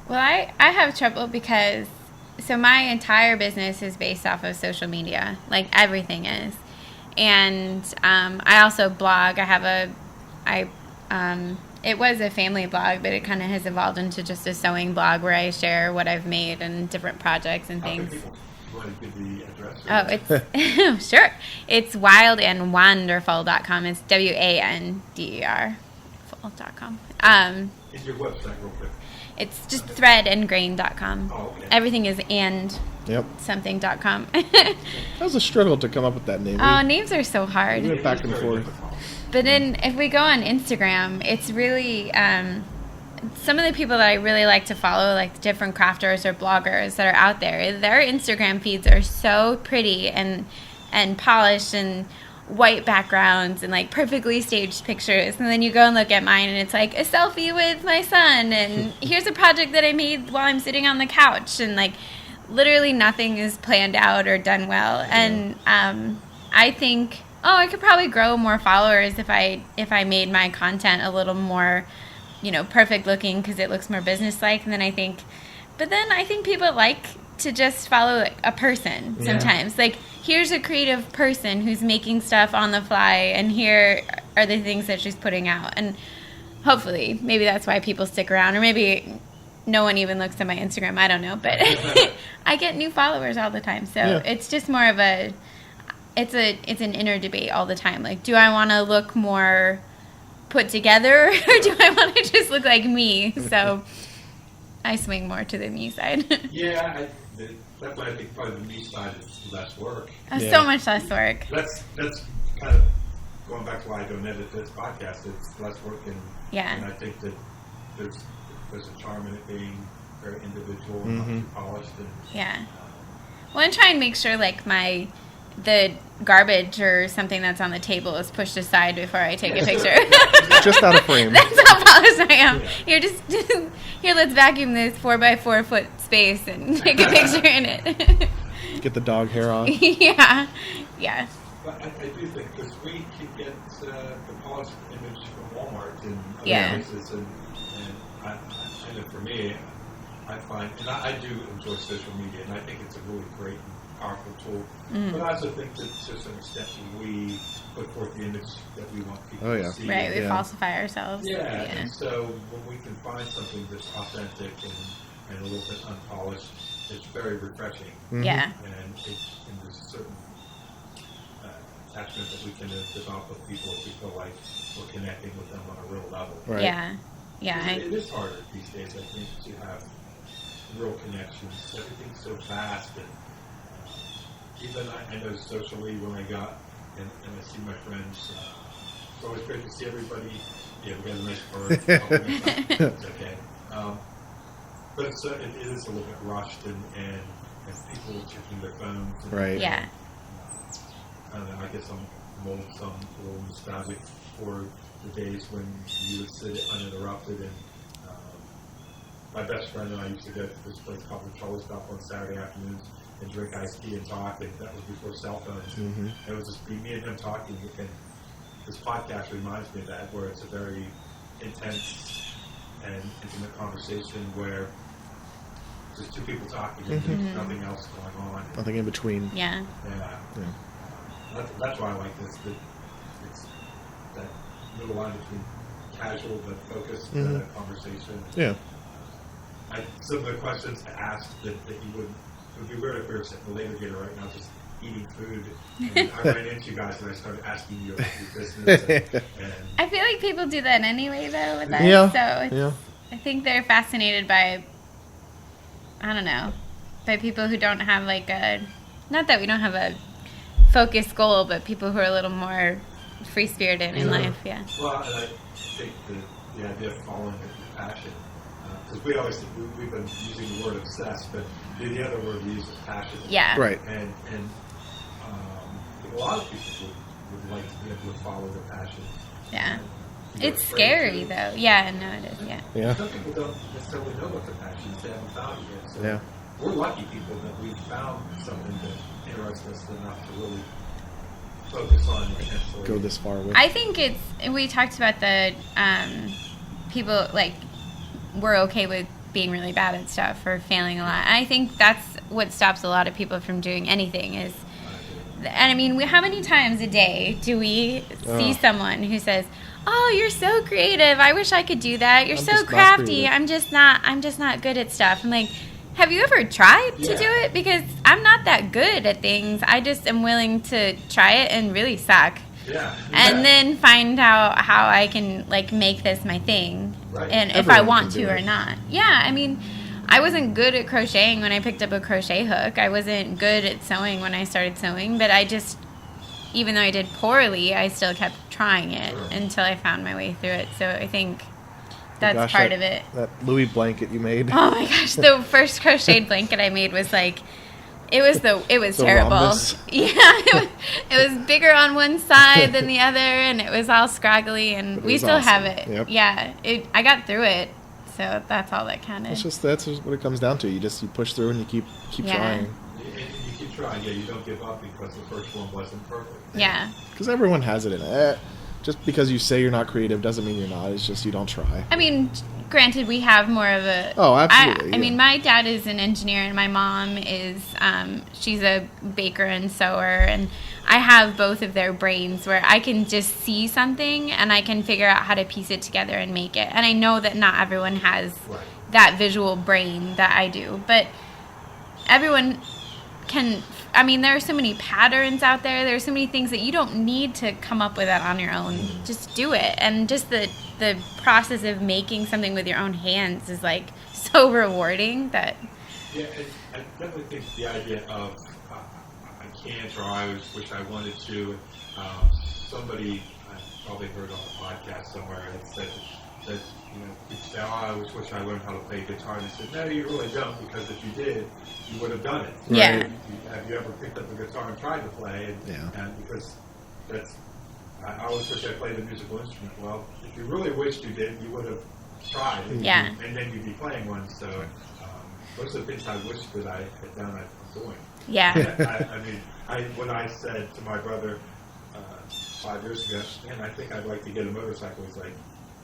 Well, I have trouble because so my entire business is based off of social media, like everything is, and I also blog. It was a family blog, but it kind of has evolved into just a sewing blog where I share what I've made and different projects and How can things. people want to give the address? Oh, it's sure. It's wildandwonderful.com. It's WANDER full.com. Is your website real quick? It's just threadandgrain.com. Oh, okay. Everything is and Yep. something.com. That was a struggle to come up with that name. Oh, names are so hard. We went back It is and very forth. difficult. But then if we go on Instagram, it's really some of the people that I really like to follow, like different crafters or bloggers that are out there. Their Instagram feeds are so pretty and polished and white backgrounds and like perfectly staged pictures. And then you go and look at mine and it's like a selfie with my son and here's a project that I made while I'm sitting on the couch, and like literally nothing is planned out or done well. And I think, I could probably grow more followers if I made my content a little more, perfect looking because it looks more business-like. And then I think people like to just follow a person sometimes. Like, here's a creative person who's making stuff on the fly, and here are the things that she's putting out. And hopefully, maybe that's why people stick around, or maybe no one even looks at my Instagram. I don't know, but I get new followers all the time. So it's just more of it's an inner debate all the time. Like, do I want to look more put together, or do I want to just look like me? So I swing more to the me side. Yeah, that's why I think probably the me side is less work. So much less work. That's kind of going back to why I don't edit this podcast. It's less work, and I think that there's a charm in it being very individual and not too polished. And, Yeah. Well, and try and make sure like the garbage or something that's on the table is pushed aside before I take a picture. Just out of frame. That's how polished I am. Here, here, let's vacuum this 4x4 foot space and take a picture in it. Get the dog hair off. Yeah. But I do think, because we can get the polished image from Walmart and other Yeah. places, and I know for me, I find, and I do enjoy social media, and I think it's a really great and powerful tool. But I also think that to some extent we put forth the image that we want people Oh, yeah. to see. Right, we Yeah. falsify ourselves. Yeah, and so when we can find something that's authentic and a little bit unpolished, it's very refreshing. Yeah. And there's a certain attachment that we can develop with people if we feel like we're connecting with them on a real level. Right. Yeah. It is harder these days, I think, to have real connections. Everything's so fast, and even I know socially when I got and I see my friends, it's always great to see everybody. Yeah, we got a nice bird. It's okay. But it is a little bit rushed, and people are checking their phones. And, Right. Yeah. I don't know, I guess I'm old, some a little nostalgic for the days when you would sit uninterrupted, and my best friend and I used to go to this place called the Trolley Stop on Saturday afternoons and drink iced tea and talk, and that was before cell phones. It was just me and him talking, and this podcast reminds me of that, where it's a very intense and intimate conversation where there's two people talking and there's nothing else going on. Nothing in between. Yeah. Yeah. That's why I like this. It's that middle line between casual but focused conversation. Yeah. Some of the questions I asked that you would be weird if we were sitting in the later gator right now just eating food. And I ran into you guys and I started asking you about your business. And I feel like people do that anyway, though, with us. Yeah. So it's, Yeah. I think they're fascinated by, I don't know, by people who don't have like not that we don't have a focused goal, but people who are a little more free-spirited in life, yeah. Well, and I think the idea of following your passion, because we always we've been using the word obsessed, but the other word we use is passion. Yeah. Right. And a lot of people would like to be able to follow their passion. Yeah. They're It's afraid scary, to. though. Yeah, no, it is, yeah. Yeah. Some people don't necessarily know what their passion is. They haven't found it yet. So Yeah. we're lucky people that we've found something that interests us enough to really focus on intensely. Go this far with. I think we talked about the people, like, we're okay with being really bad at stuff or failing a lot. And I think that's what stops a lot of people from doing anything is, and I mean, how many times a day do we see someone who says, "Oh, you're so creative. I wish I could do that. You're I'm so just not crafty. creative." I'm just not good at stuff." I'm like, have you ever tried to Yeah. do it? Because I'm not that good at things. I just am willing to try it and really suck. Yeah. And then find out how I can like make this my thing, Right. and if Everyone I want can to do or it. not. Yeah, I mean, I wasn't good at crocheting when I picked up a crochet hook. I wasn't good at sewing when I started sewing, but I just, even though I did poorly, I still kept trying it Sure. until I found my way through it. So I think that's Gosh, part that- of it. That Louis blanket you made. Oh my gosh, the first crocheted blanket I made was like, it was The terrible. rhombus. Yeah, it was bigger on one side than the other, and it was all scraggly, and But it we was still have awesome. it. Yep. Yeah, I got through it, so that's all that counted. That's just what it comes down to. You push through and you keep Yeah. trying. You keep trying. Yeah, you don't give up because the first one wasn't perfect. Yeah, Because everyone has it in it. Just because you say you're not creative doesn't mean you're not. It's just you don't try. I mean, granted, we have more of a. Oh, absolutely, I yeah. mean, my dad is an engineer, and my mom is. She's a baker and sewer, and I have both of their brains where I can just see something and I can figure out how to piece it together and make it. And I know that not everyone has Right. that visual brain that I do, but everyone can. I mean, there are so many patterns out there. There are so many things that you don't need to come up with that on your own. Just do it. And just the process of making something with your own hands is like so rewarding that. Yeah, I definitely think the idea of I can't, or I wish I wanted to. Somebody I probably heard on a podcast somewhere had said that, people say, oh, I wish I learned how to play guitar. And I said, no, you really don't, because if you did, you would have done it. Yeah. Have you ever picked up a guitar and tried to play? And because I always wish I played a musical instrument. Well, if you really wished you did, you would have tried. And then you'd be playing one. So those are the things I wish that I had done, I'm doing. Yeah. When I said to my brother 5 years ago, man, I think I'd like to get a motorcycle, he's like,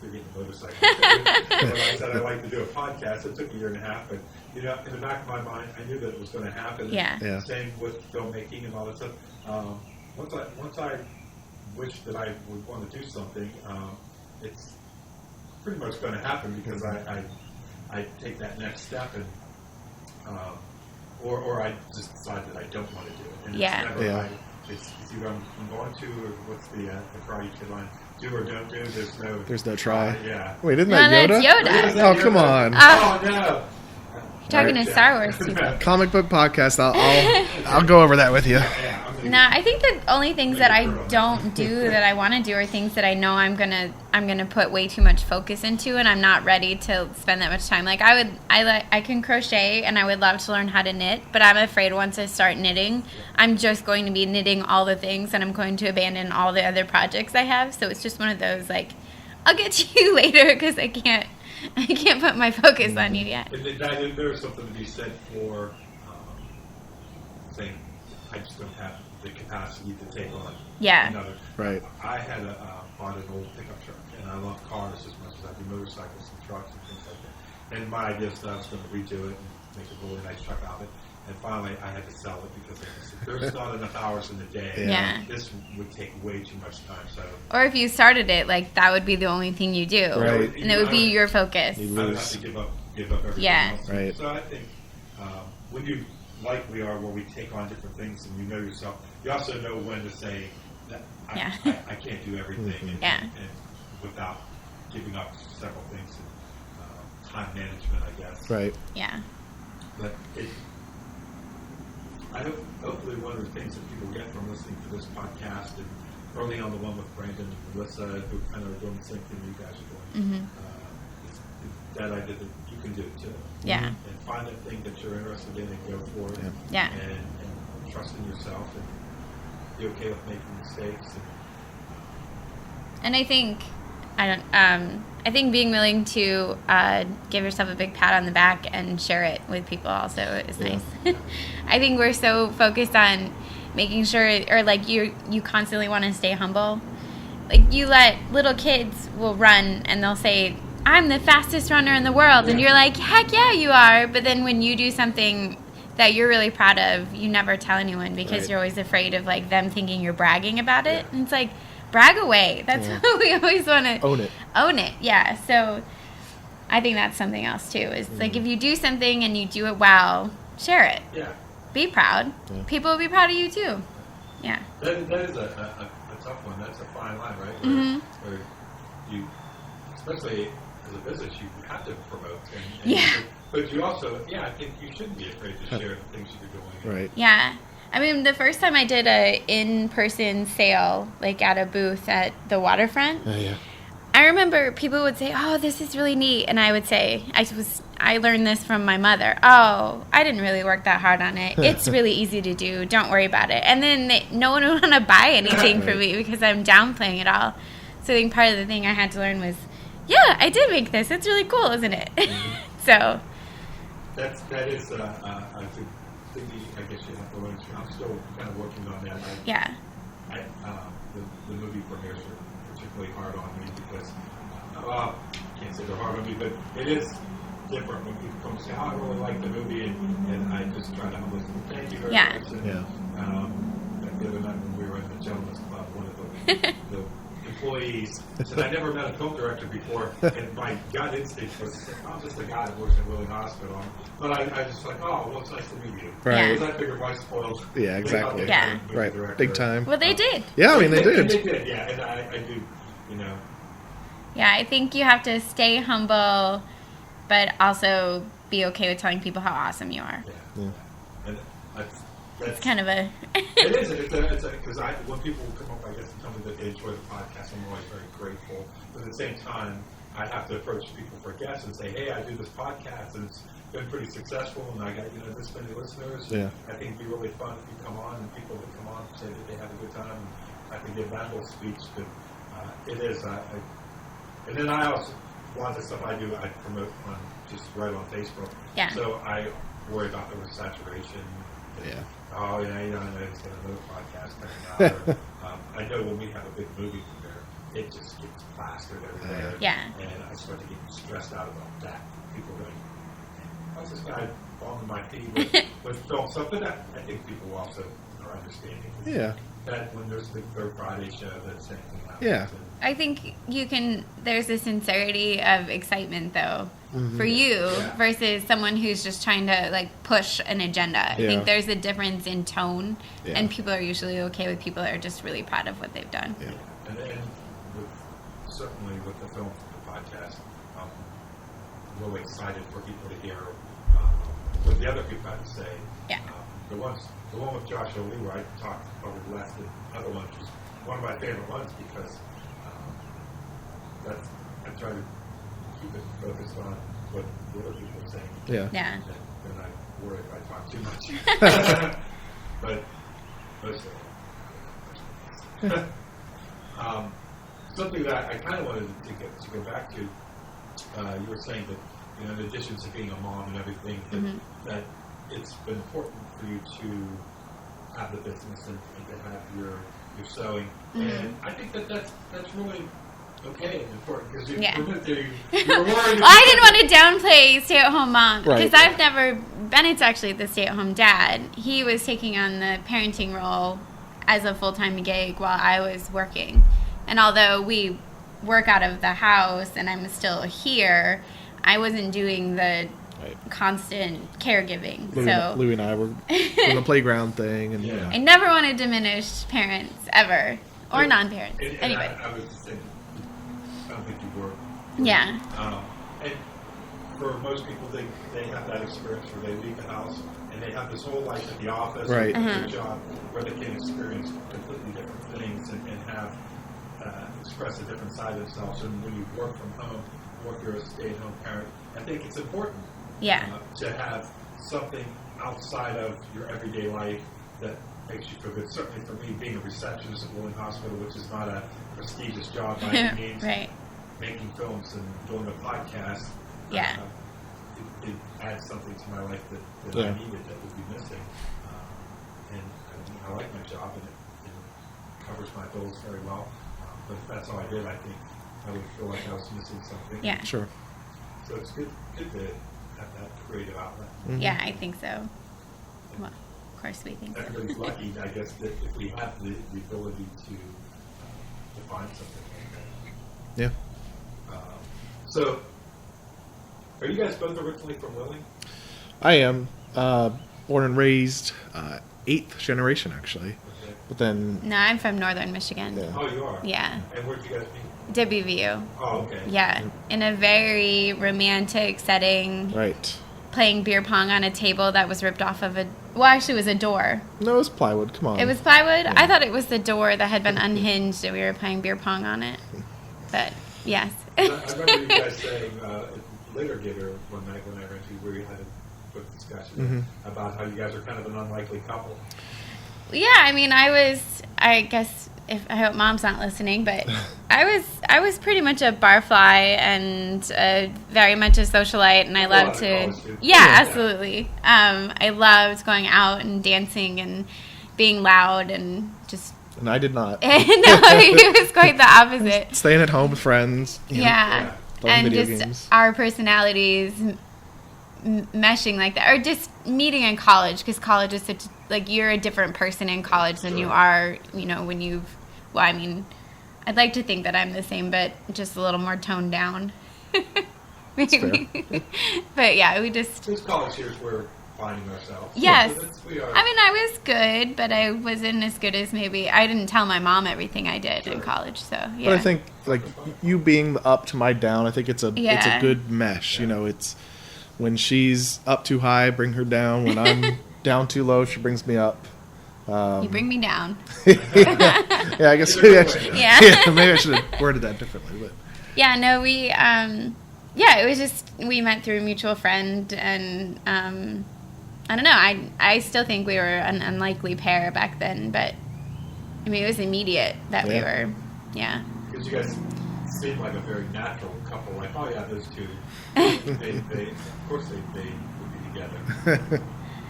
you're getting a motorcycle. When I said I'd like to do a podcast, it took a year and a half, but in the back of my mind, I knew that it was going to happen. Yeah. Same with filmmaking and all that stuff. Once I wished that I would want to do something, it's pretty much going to happen, because I take that next step, and or I just decide that I don't want to do it. And it's never it's either I'm going to, or what's the Karate Kid line? Do or don't do. There's no try. Wait, isn't that Yoda? That's Yoda. Oh, come on. Oh no. Talking to Star Wars people. Comic book podcast. I'll go over that with you. No, I think the only things that I don't do that I want to do are things that I know I'm gonna put way too much focus into, and I'm not ready to spend that much time. Like I can crochet, and I would love to learn how to knit, but I'm afraid once I start knitting, I'm just going to be knitting all the things, and I'm going to abandon all the other projects I have. So it's just one of those, like, I'll get to you later, because I can't put my focus on you yet. There is something to be said for saying, I just don't have the capacity to take on another. Right. I had bought an old pickup truck, and I love cars as much as I do motorcycles and trucks and things like that. And my idea was that I was going to redo it and make a really nice truck out of it. And finally, I had to sell it, because there's not enough hours in the day. Yeah. This would take way too much time. So. Or if you started it, like, that would be the only thing you do. Right. And it would be your focus. I would have to give up everything else. Right. So I think when you, like we are, where we take on different things and you know yourself, you also know when to say that I can't do everything and without giving up several things, and time management, I guess. Right. Yeah. But hopefully one of the things that people get from listening to this podcast, and early on the one with Brandon and Melissa, who kind of are doing the same thing you guys are doing, is that idea that you can do it too. Yeah. And find that thing that you're interested in and go for it. Yeah. And trust in yourself, and be okay with making mistakes. And I think I think being willing to give yourself a big pat on the back and share it with people also is nice. I think we're so focused on making sure, or like you constantly want to stay humble. Like, you let little kids will run and they'll say, I'm the fastest runner in the world. And you're like, heck yeah, you are. But then when you do something that you're really proud of, you never tell anyone, because you're always afraid of, like, them thinking you're bragging about it. And it's like, brag away. That's what we always want to own it. Yeah. So I think that's something else too, is like, if you do something and you do it well, share it. Yeah. Be proud. People will be proud of you too. Yeah. That is a tough one. That's a fine line, right? Where you, especially as a business, you have to promote. But you also, I think you shouldn't be afraid to share the things you're doing. Right. Yeah. I mean, the first time I did a in-person sale, like at a booth at the waterfront, I remember people would say, oh, this is really neat. And I would say, I learned this from my mother. Oh, I didn't really work that hard on it. It's really easy to do. Don't worry about it. And then no one would want to buy anything from me because I'm downplaying it all. So I think part of the thing I had to learn was, I did make this. It's really cool, isn't it? So. That is a thing I guess you have to learn. I'm still kind of working on that. The movie premieres are particularly hard on me because, I can't say they're hard on me, but it is different when people come and say, I really like the movie, and I just try to listen. Thank you very much. And, the other night when we were at the Gentleman's Club, one of the employees said, I never met a film director before, and my gut instinct was, I'm just a guy that works in Willing Hospital. But I just like, well, it's nice to meet you. Right. Because I figured why spoiled. Yeah, exactly. Right. Director. Big time. Well, they did. Yeah, I mean, they did. They did, and I do, Yeah, I think you have to stay humble, but also be okay with telling people how awesome you are. Yeah. And it's kind of a... It is. Because when people come up, I guess, and tell me that they enjoy the podcast, I'm always very grateful. But at the same time, I have to approach people for guests and say, hey, I do this podcast, and it's been pretty successful, and I got, this many listeners. Yeah. I think it'd be really fun if you come on, and people that come on say that they have a good time, and I can give that little speech, but it is. And then I also, a lot of the stuff I do, I promote just right on Facebook. Yeah. So I worry about oversaturation. Yeah. Oh, yeah, I know it's got another podcast coming out. I know when we have a big movie premiere, it just gets plastered everywhere. Yeah. And I start to get stressed out about that. People going, how's this guy bombing my feet with film stuff? But I think people also are understanding. Yeah. That when there's the Third Friday show, that same thing happens. Yeah. I think there's a sincerity of excitement, though, for you versus someone who's just trying to, like, push an agenda. I think there's a difference in tone, and people are usually okay with people that are just really proud of what they've done. Yeah. And certainly with the film, the podcast, I'm really excited for people to hear what the other people have to say. Yeah. The one with Joshua Lee, where I talked probably less than the other one, which is one of my favorite ones because I try to keep it focused on what the other people are saying. Yeah. And I worry if I talk too much. But mostly. Something that I kind of wanted to go back to, you were saying that, in addition to being a mom and everything, that it's been important for you to have the business and to have your sewing. And I think that's really okay and important because you're worried. Well, I didn't want to downplay stay-at-home mom because Right. Bennett's actually the stay-at-home dad. He was taking on the parenting role as a full-time gig while I was working. And although we work out of the house and I'm still here, I wasn't doing the constant caregiving. Louie and I were on the playground thing, and Yeah. I never want to diminish parents ever, or non-parents. And Anyway. I was just saying, I don't think you were. Yeah. And for most people, they have that experience where they leave the house and they have this whole life at the office, Right. or their job, where they can experience completely different things and have express a different side of themselves. And when you work from home, or if you're a stay-at-home parent, I think it's important to have something outside of your everyday life that makes you feel good. Certainly for me, being a receptionist at Willing Hospital, which is not a prestigious job by any means, Right. making films and doing a podcast, it adds something to my life that I needed that would be missing. And I like my job, and it covers my bills very well. But if that's all I did, I think I would feel like I was missing something. Yeah. Sure. So it's good to have that creative outlet. Yeah, I think so. Well, of course we think so. Everybody's lucky, I guess, that if we have the ability to find something like that. Yeah. So, are you guys both originally from Willing? I am born and raised 8th generation, actually. Okay. But then, No, I'm from northern Michigan. Yeah. Oh, you are? Yeah. And where'd you guys meet? WVU. Oh, okay. Yeah. In a very romantic setting, right. playing beer pong on a table that was ripped off of actually it was a door. No, it was plywood. Come on. It was plywood? Yeah. I thought it was the door that had been unhinged and we were playing beer pong on it. But, yes. I remember you guys saying later Giver one night when I ran to you where you had a quick discussion about how you guys are kind of an unlikely couple. Yeah, I mean, I guess, I hope Mom's not listening, but I was pretty much a barfly and very much a socialite, and I loved to, absolutely. I loved going out and dancing and being loud and just. And I did not. No, it was quite the opposite. Staying at home with friends. Yeah. Playing And video just games. our personalities meshing like that, or just meeting in college, because college is such, like, you're a different person in college than you are, when I'd like to think that I'm the same, but just a little more toned down. Maybe. But yeah, we just. Since college years, we're finding ourselves. Yes. So we are. I mean, I was good, but I wasn't as good as maybe. I didn't tell my mom everything I did in college, so yeah. But I think, like, you being the up to my down, I think it's a good mesh. Yeah. It's when she's up too high, bring her down. When I'm down too low, she brings me up. You bring me down. Yeah, I guess maybe I should. Yeah. Maybe I should have worded that differently. But Yeah, no, we, yeah, it was just, we met through a mutual friend, and, I don't know, I still think we were an unlikely pair back then, but, I mean, it was immediate that we were, yeah. Because you guys seem like a very natural couple, like, oh yeah, those two, of course they would be together.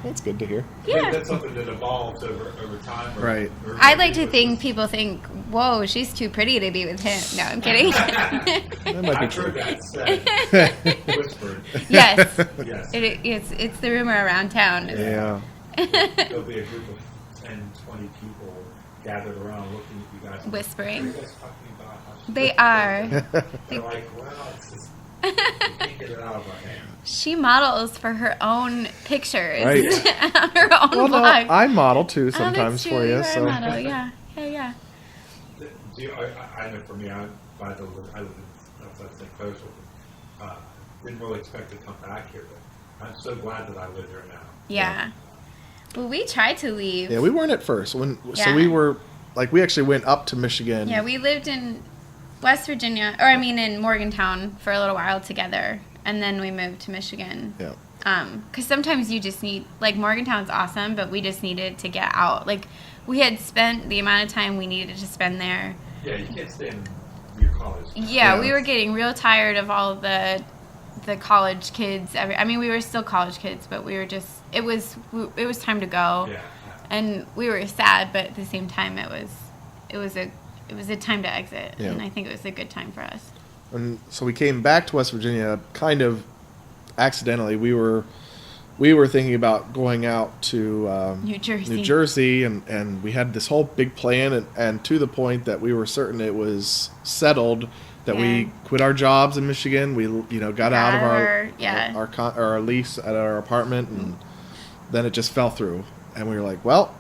That's good to hear. Maybe Yeah. that's something that evolves over time. Right. I like to think people think, whoa, she's too pretty to be with him. No, I'm kidding. That might be I've true. heard that said, whispered. Yes. Yes. It's the rumor around town. Yeah. There'll be a group of 10, 20 people gathered around looking at you guys. Whispering. What are you guys talking about? How she's They looking are. good?" They're like, well, it's just, we can't get it out of our hands. She models for her own pictures Right. on her own Well, no, blog. I model too Oh, that's sometimes true. for you. You are So a model. Yeah. Yeah. Do you, I know for me, I live in outside St. Clair, so didn't really expect to come back here, but I'm so glad that I live here now. Yeah. Well, we tried to leave. yeah, we weren't at first. So Yeah. we were like we actually went up to Michigan. Yeah, we lived in West Virginia, or I mean in Morgantown for a little while together, and then we moved to Michigan. Yeah. Because sometimes you just need, like, Morgantown's awesome, but we just needed to get out. Like, we had spent the amount of time we needed to spend there. Yeah, you can't stay in your college. Yeah, we were getting real tired of all the college kids. I mean, we were still college kids, but we were just, it was time to go. Yeah. And we were sad, but at the same time, it was a time to exit, Yeah. and I think it was a good time for us. And so we came back to West Virginia kind of accidentally. We were thinking about going out to New Jersey. New Jersey, and we had this whole big plan, and to the point that we were certain it was settled that Yeah. we quit our jobs in Michigan. We got out of our lease at our apartment, and then it just fell through. And we were like, well,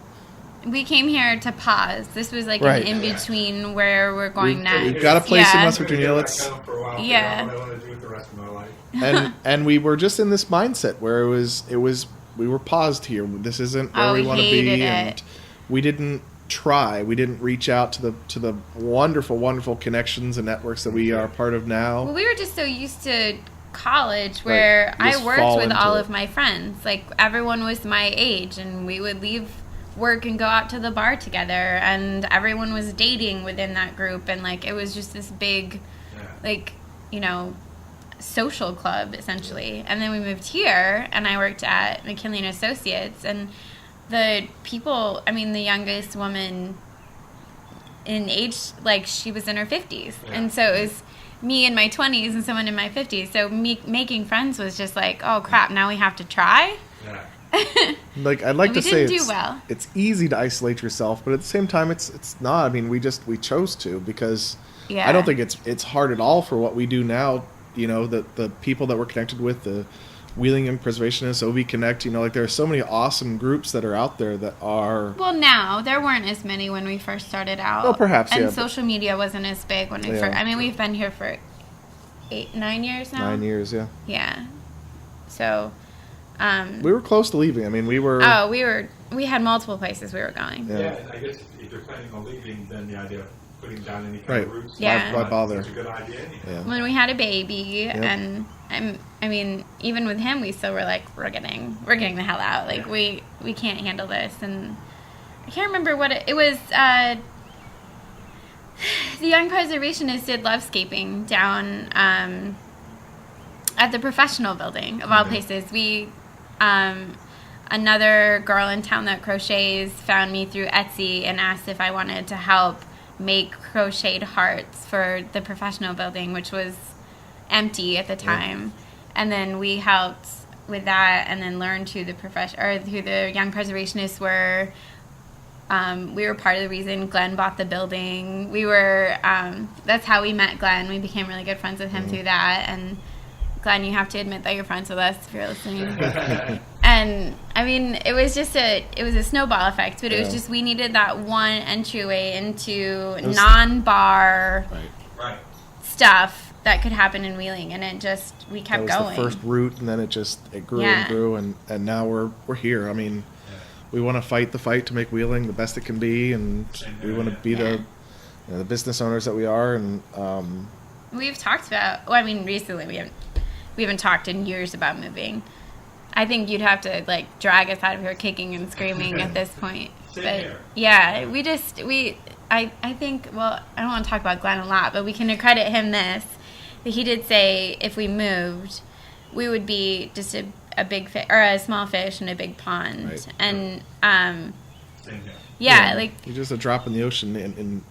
We came here to pause. This was like Right. an in-between where we're going next. we've got a place in Yeah. West Virginia. Let's For a while, Yeah. what I want to do with the rest of my life. and we were just in this mindset where it was we were paused here. This isn't where Oh, we we want to hated be, it. and we didn't try. We didn't reach out to the wonderful connections and networks that we are part of now. Well, we were just so used to college where You just I worked fall with into all it. of my friends. Like, everyone was my age, and we would leave work and go out to the bar together, and everyone was dating within that group, and, like, it was just this big, Yeah. like, social club, essentially. And then we moved here, and I worked at McKinley and Associates, and the people, I mean, the youngest woman in age, like, she was in her 50s. Yeah. And so it was me in my 20s and someone in my 50s. So me making friends was just like, oh, crap, now we have to try? Yeah. Like I'd like We to say didn't do well. it's easy to isolate yourself, but at the same time it's not. I mean, we chose to because Yeah. I don't think it's hard at all for what we do now. The people that we're connected with, the Wheeling Young Preservationists, OV Connect, like there are so many awesome groups that are out there that are. Well, now, there weren't as many when we first started out. Well, perhaps, And yeah, but- social media wasn't as big when we Yeah. first... I mean, we've been here for 9 years now. 9 years, yeah. Yeah. So... We were close to leaving. I mean, we were. we had multiple places we were going. Yeah. Yeah, and I guess if you're planning on leaving, then the idea of putting down any kind Right. of roots Yeah. Why bother? is a good idea anyhow. Yeah. When we had a baby, and I mean, even with him, we still were like, we're getting the hell out. Like, Yeah. we can't handle this. And I can't remember what it was. The Young Preservationists did lovescaping down at the professional building of all places. We another girl in town that crochets found me through Etsy and asked if I wanted to help make crocheted hearts for the professional building, which was empty at the time. And then we helped with that, and then learned who the Young Preservationists were. We were part of the reason Glenn bought the building. We were that's how we met Glenn. We became really good friends with him through that. And Glenn, you have to admit that you're friends with us if you're listening. And I mean, it was a snowball effect, but it was Yeah. just, we needed that one entryway into was- non-bar Right. stuff that could happen in Wheeling, and we That kept was going. the first route, and then it grew Yeah. and grew, and now we're here. I mean, we want to fight the fight to make Wheeling the best it can be, and we want to be the business owners that we are, and we've talked about. Well, I mean, recently we haven't talked in years about moving. I think you'd have to like drag us out of here kicking and screaming at this point. Same But here. yeah, I think, well, I don't want to talk about Glenn a lot, but we can accredit him this, that he did say if we moved, we would be just a big fish, or a small fish in a big pond. Right. And, Same here. yeah, like, You're just a drop in the ocean in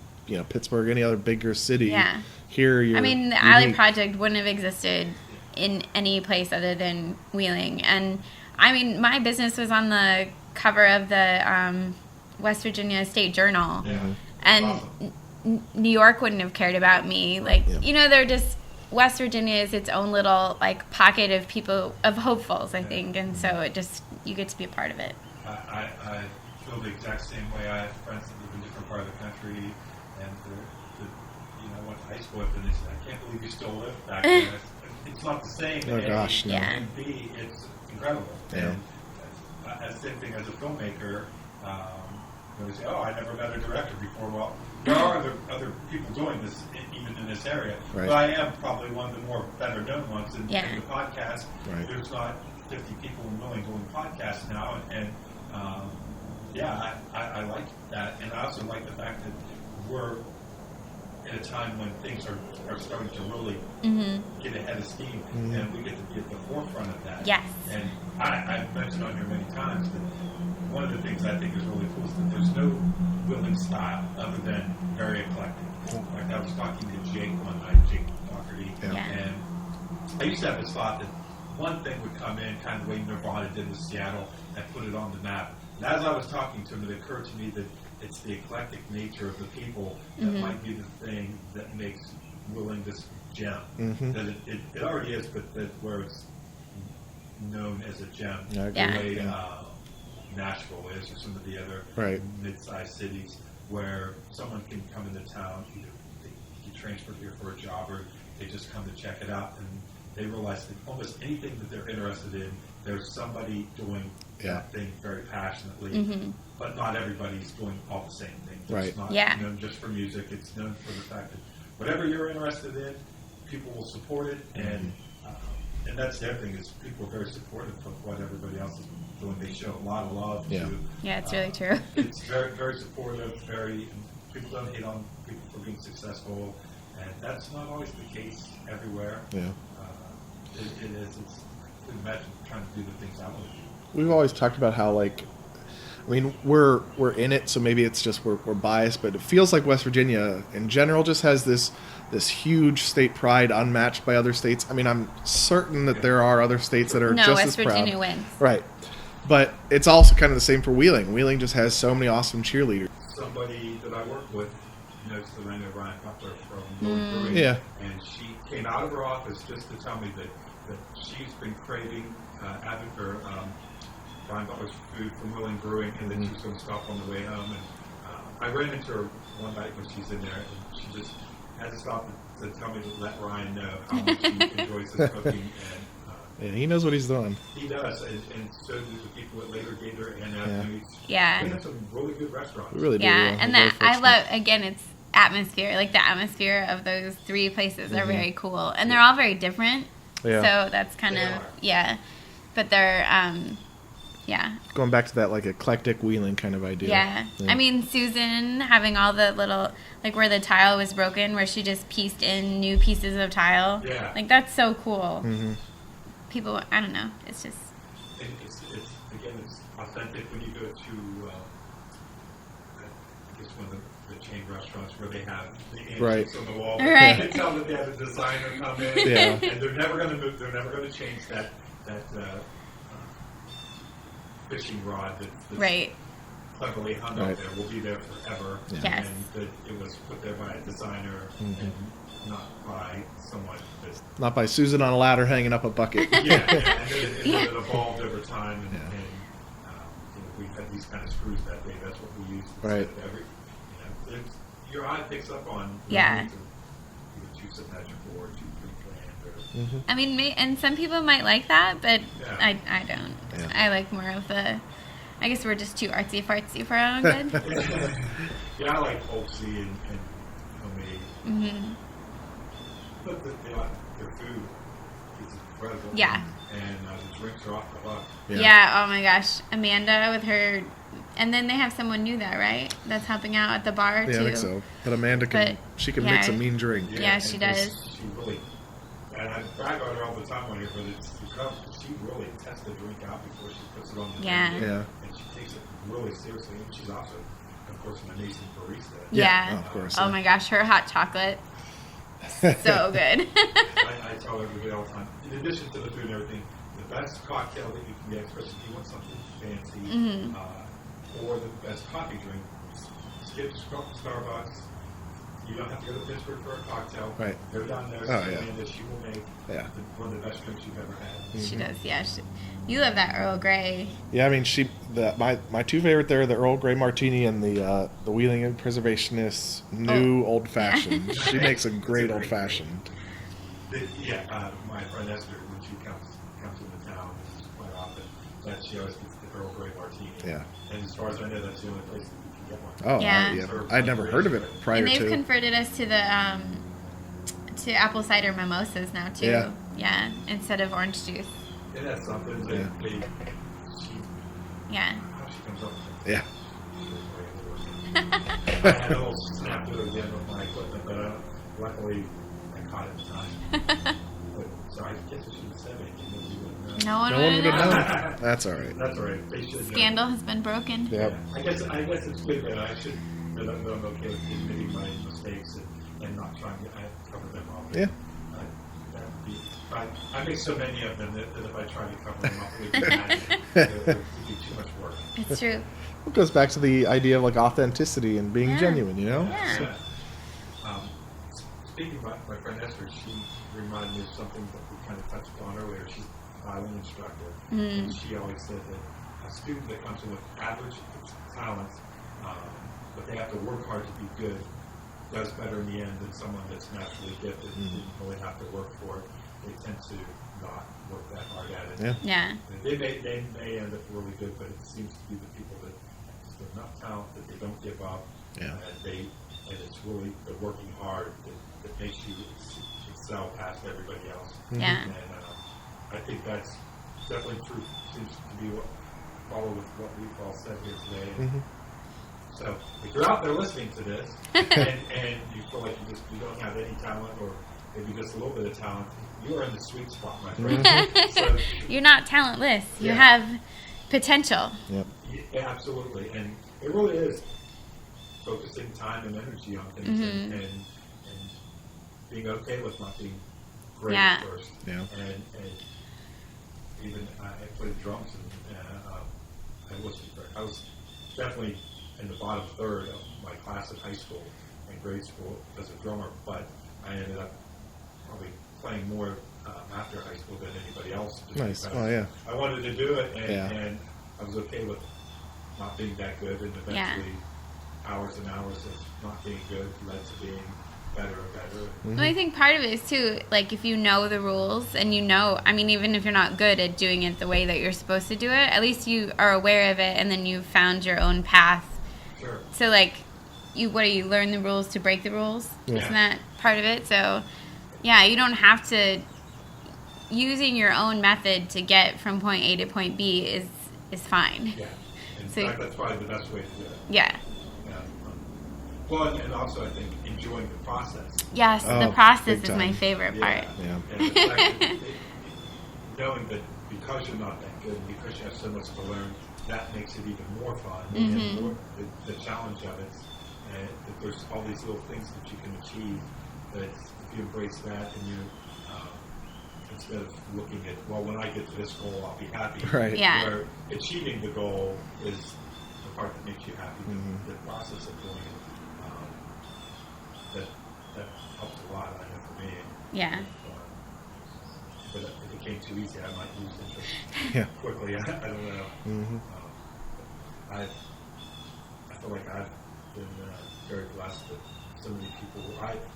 Pittsburgh, any other bigger city. Yeah. Here, you're. I mean, the Alley unique. Project wouldn't have existed in any place other than Wheeling. And, I mean, my business was on the cover of the West Virginia State Journal. Yeah. And Awesome. New York wouldn't have cared about me. Like, Yeah. they're just, West Virginia is its own little, like, pocket of people, of hopefuls, I think. And so you get to be a part of it. I feel the exact same way. I have friends that live in different part of the country, and I went to high school with them, and they said, I can't believe you still live back there. It's not the same. Oh, A, gosh, no. Yeah. And B, it's incredible. Yeah. And as same thing as a filmmaker, they say, oh, I never met a director before. Well, there are other people doing this, even in this area. Right. But I am probably one of the more better known ones in Yeah. the podcast. Right. There's not 50 people in Willing doing podcasts now, and yeah, I like that, and I also like the fact that we're in a time when things are starting to really get ahead of steam, and we get to be at the forefront of that. Yes. And I've mentioned on here many times that one of the things I think is really cool is that there's no Willing style other than very eclectic. Like I was talking to Jake one night, Jake Doherty, Yeah. and I used to have this thought that one thing would come in, kind of the way Nirvana did with Seattle, and put it on the map. And as I was talking to him, it occurred to me that it's the eclectic nature of the people that might be the thing that makes Willing this gem. That it already is, but that where it's known as a gem, Yeah, I the agree. way Nashville is, or some of the other Right. mid-sized cities, where someone can come into town, either they get transferred here for a job, or they just come to check it out, and they realize that almost anything that they're interested in, there's somebody doing Yeah. that thing very passionately, but not everybody's doing all the same thing. It's Right. not Yeah. known just for music. It's known for the fact that whatever you're interested in, people will support it, and that's the other thing is people are very supportive of what everybody else is doing. They show a lot of love Yeah. to. Yeah, it's really true. It's very, very supportive. People don't hate on people for being successful, and that's not always the case everywhere. Yeah. It is. I couldn't imagine trying to do the things I want to do. We've always talked about how, like, I mean, we're in it, so maybe it's just we're biased, but it feels like West Virginia in general just has this huge state pride unmatched by other states. I mean, I'm certain that there are other states that are No, just West as proud. Virginia wins. Right. But it's also kind of the same for Wheeling. Wheeling just has so many awesome cheerleaders. Somebody that I work with knows that I know Ryan Butler from North Brewing, Yeah. and she came out of her office just to tell me that she's been craving, avid for Ryan Butler's food from Willing Brewing, and that she was going to stop on the way home. And I ran into her one night when she's in there, and she just had to stop to tell me to let Ryan know how much he enjoys his cooking. And Yeah, he knows what he's doing. he does, and so do the people at Later Gator and Avenue. Yeah. We have some really good restaurants. We really do. Yeah, We're and very I fortunate. love, again, it's atmosphere. Like, the atmosphere of those three places are very cool. And they're all very different. Yeah. So that's kind They of, are. yeah. But they're, yeah. Going back to that, like, eclectic Wheeling kind of idea. Yeah. I mean, Susan having all the little, like, where the tile was broken, where she just pieced in new pieces of tile. Yeah. Like, that's so cool. Mm-hmm. People, I don't know. It's just, It's again, it's authentic when you go to, I guess one of the chain restaurants where they have the antiques Right. on the wall. Right. They tell that they have a designer come in, Yeah. and they're never going to move. They're never going to change that fishing rod that's right. cleverly hung Right. up there. Will be there forever. Yeah. Yes. And that it was put there by a designer and not by someone that's Not by Susan on a ladder hanging up a bucket. and then it evolved over time, and we've had these kind of screws that way. That's what we use. Right. Your eye picks up on Yeah. two symmetrical or 2 3 I mean, and some people might like that, but Yeah. I don't. Yeah. I like more of the, I guess we're just too artsy fartsy for our own good. Yeah, I like folksy and homemade. their food is incredible. Yeah. And the drinks are off the hook. Yeah. Oh my gosh, Amanda with her, and then they have someone new there, right? That's helping out at the bar too. Yeah, I think so. But Amanda can mix a mean drink. Yeah, she does. She really, and I brag on her all the time on here, but it's because she really tests the drink out before she puts it on the menu. Yeah. And she takes it really seriously. And she's also, of course, an amazing barista. Yeah. Oh, of course. Oh my gosh, her hot chocolate, so good. I tell everybody all the time, in addition to the food and everything, the best cocktail that you can get, especially if you want something fancy, or the best coffee drink, skip Starbucks. You don't have to go to Pittsburgh for a cocktail. Right. Go down there, Oh, see yeah. Amanda, she will make one of the best drinks you've ever had. She does. Yeah. You love that Earl Grey. Yeah, I mean, my two favorite there are the Earl Grey Martini and the Wheeling and Preservationist new old fashioned. She makes a great old fashioned. My friend Esther, when she comes into town, this is quite often, that she always gets the Earl Grey Martini. Yeah. And as far as I know, that's the only place that you can get one. Oh, Yeah. I'd never heard of it prior And they've to. converted us to the to apple cider mimosas now too. Yeah. Yeah. Instead of orange juice. It has something that Yeah. how she comes up with it. Yeah. I had a little snap to it again with my equipment, but luckily I caught it in time. So I guess I should have said it. No one No one would would have known. have known. That's all right. That's all right. They should know. Scandal has been broken. Yep. I guess it's good that I should that I'm okay with admitting my mistakes and not trying to cover them up. Yeah. I make so many of them that if I try to cover them up, it would be too much work. It's true. It goes back to the idea of like authenticity and being genuine, you know? Yeah. Speaking about my friend Esther, she reminded me of something that we kind of touched on earlier. She's a violin instructor. And she always said that a student that comes in with average talent, but they have to work hard to be good, does better in the end than someone that's naturally gifted and didn't really have to work for it. They tend to not work that hard at it. Yeah. Yeah. And they may end up really good, but it seems to be the people that have enough talent that they don't give up. Yeah. And it's really the working hard that makes you excel past everybody else. Yeah. And I think that's definitely true. Seems to be what follow with what we've all said here today. So if you're out there listening to this and you feel like you don't have any talent or maybe just a little bit of talent, you are in the sweet spot, my friend. So, You're not talentless. You have potential. Yep. yeah, absolutely. And it really is focusing time and energy on things and being okay with not being great at first. Yeah. And even I played drums and I was definitely in the bottom third of my class in high school and grade school as a drummer, but I ended up probably playing more after high school than anybody else. Nice. because Oh, yeah. I wanted to do it, Yeah. and I was okay with not being that good, and eventually hours and hours of not being good led to being better and better. Well, I think part of it is too, like if you know the rules and you know, I mean, even if you're not good at doing it the way that you're supposed to do it, at least you are aware of it and then you've found your own path. Sure. So like, you learn the rules to break the rules? Yeah. Isn't that part of it? So, yeah, you don't have to, using your own method to get from point A to point B is fine. Yeah. In So- fact, that's probably the best way to do it. Yeah. Yeah. Well, and also I think enjoying the process. Yes, Oh, the process big is my time. favorite part. Yeah. And the fact that knowing that because you're not that good, because you have so much to learn, that makes it even more fun and more the challenge of it. And that there's all these little things that you can achieve. That if you embrace that and you instead of looking at, well, when I get to this goal, I'll be happy. Right. Yeah. Where achieving the goal is the part that makes you happy. The process of doing it, that helps a lot, I know, for me. Yeah. But if it became too easy, I might lose interest Yeah. quickly. I don't know. I feel like I've been very blessed that so many people.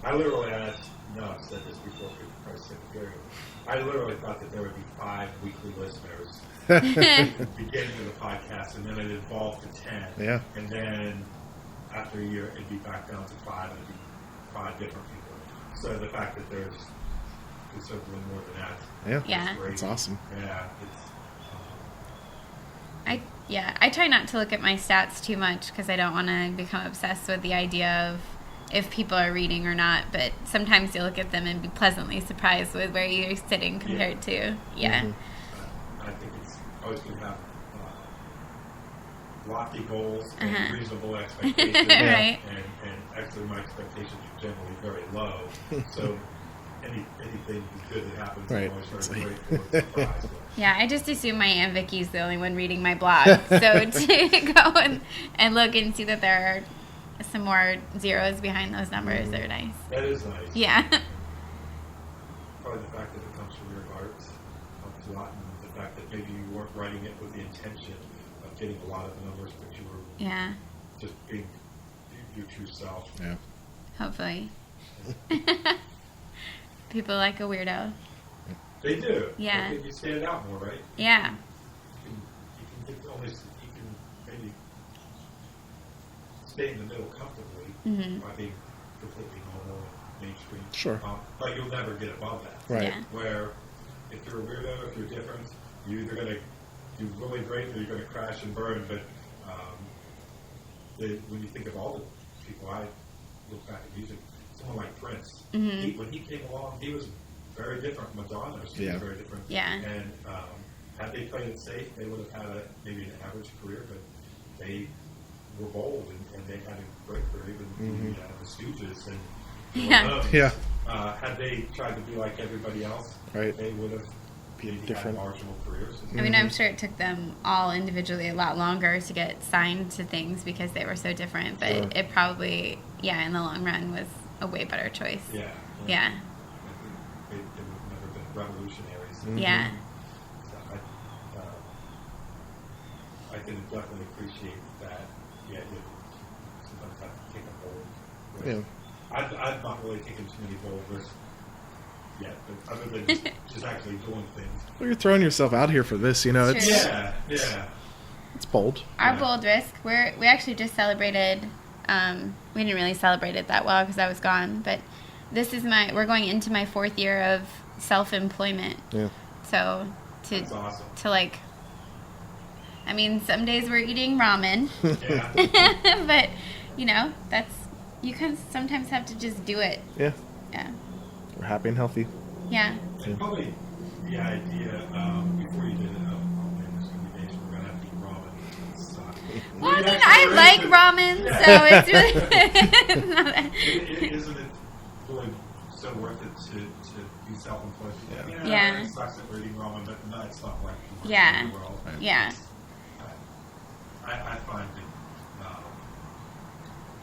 I literally asked. No, I've said this before. I literally thought that there would be 5 weekly listeners at the beginning of the podcast, and then it evolved to 10. Yeah. And then after a year, it'd be back down to 5, and it'd be 5 different people. So the fact that there's considerably more than that. Yeah. Yeah. Great. That's awesome. Yeah, it's, I try not to look at my stats too much because I don't want to become obsessed with the idea of if people are reading or not. But sometimes you look at them and be pleasantly surprised with where you're sitting compared to. Yeah. Mm-hmm. I think it's always good to have lofty goals and reasonable expectations. Right. And actually, my expectations are generally very low. So anything good that happens, Right. I'm always It's very like- grateful and surprised. Yeah, I just assume my Aunt Vicky's the only one reading my blog. So to go and look and see that there are some more zeros behind those numbers, they're nice. That is nice. Yeah. Probably the fact that it comes from your heart helps a lot, and the fact that maybe you weren't writing it with the intention of getting a lot of the numbers, but you were Yeah, just being your true self. Yeah. hopefully. People like a weirdo. They do. Yeah. I think you stand out more, right? Yeah. You can maybe stay in the middle comfortably by being completely normal and mainstream. Sure. But you'll never get above that. Right. Yeah. Where if you're a weirdo, if you're different, you're either going to do really great or you're going to crash and burn. But when you think of all the people I look back at music, someone like Prince, when he came along, he was very different. Madonna was very different. Yeah. And had they played it safe, they would have had maybe an average career, but they were bold and they had a great career. Even the Stooges and the Yeah. Ramones. Yeah. Had they tried to be like everybody else, Right. they would have maybe different. had marginal careers. I mean, I'm sure it took them all individually a lot longer to get signed to things because they were so different. But Sure. it probably, in the long run, was a way better choice. Yeah. Yeah. I think they would have never been revolutionaries. Yeah. So I can definitely appreciate that. Yeah, you sometimes have to take a bold risk. Yeah. I've not really taken too many bold risks yet, but other than just actually doing things. Well, you're throwing yourself out here for this, you know. It's Sure. Yeah. it's bold. Our Yeah. bold risk, we actually just celebrated, we didn't really celebrate it that well because I was gone, but this is we're going into my 4th year of self-employment. Yeah. So That's awesome. to like, I mean, some days we're eating ramen, Yeah. but you can sometimes have to just do it. Yeah. Yeah. We're happy and healthy. Yeah. And probably the idea, before you did it, man, there's going to be days we're going to have to eat ramen. It's, Well, I mean, actually I there like is ramen, yeah. so it's really not that- Isn't it really so worth it to be self-employed? Yeah. It sucks that we're eating ramen, but no, it's not like the worst Yeah. in the world. Yeah. I find that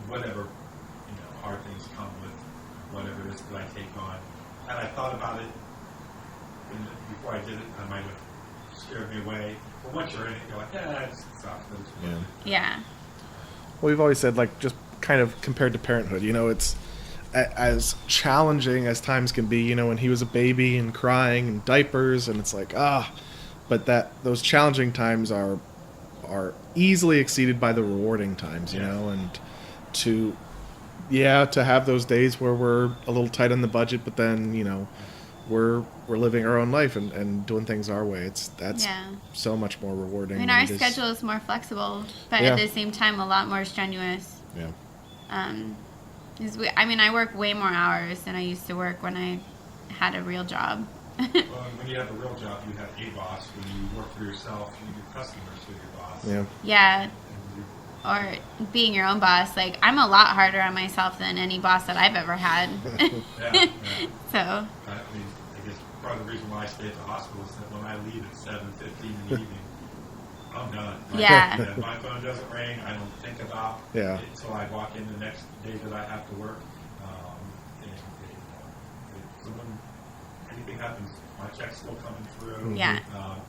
whatever hard things come with whatever it is that I take on, and I thought about it before I did it, I might have scared me away. But once you're in it, you're like, it sucks. But it's worth it. Yeah. Well, we've always said, like, just kind of compared to parenthood, it's as challenging as times can be, when he was a baby and crying and diapers, and it's like, but those challenging times are easily exceeded by the rewarding times, Yeah. and to have those days where we're a little tight on the budget, but then, we're living our own life and doing things our way. That's Yeah. so much more rewarding. I mean, than our it is- schedule is more flexible, but Yeah. at the same time, a lot more strenuous. Yeah. 'Cause I work way more hours than I used to work when I had a real job. Well, when you have a real job, you have a boss. When you work for yourself, your customers are your boss. Yeah. Yeah. And Or being your own boss. Like, I'm a lot harder on myself than any boss that I've ever had. yeah. So, I mean, I guess part of the reason why I stay at the hospital is that when I leave at 7:15 in the evening, I'm done. Yeah. If my phone doesn't ring, I don't think about Yeah. it until I walk in the next day that I have to work. And if anything happens, my check's still coming through. Yeah.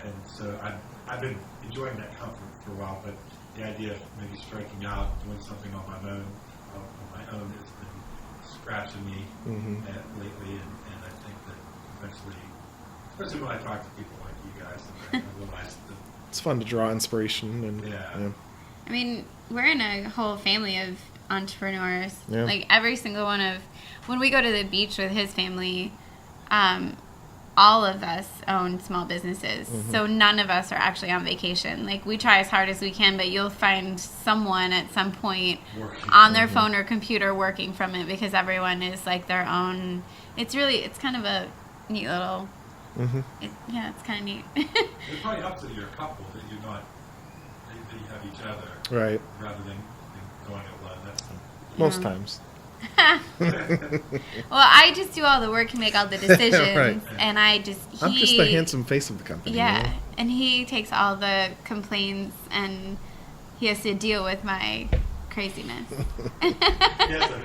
And so I've been enjoying that comfort for a while, but the idea of maybe striking out, doing something on my own, has been scratching me lately, and I think that eventually, especially when I talk to people like you guys, and I realize that It's fun to draw inspiration and Yeah. I mean, we're in a whole family of entrepreneurs. Yeah. Like, every single one of... When we go to the beach with his family, all of us own small businesses, so none of us are actually on vacation. Like, we try as hard as we can, but you'll find someone at some point on their phone or computer working from it, because everyone is like their own. It's kind of a neat little. It's kind of neat. It's probably up to your couple that you're not, that you have each other. Right. Rather than going it alone. That's Most times. Well, I just do all the work and make all the decisions, Right. and I'm just the handsome face of the company. Yeah, You know? and he takes all the complaints, and he has to deal with my craziness. yes, I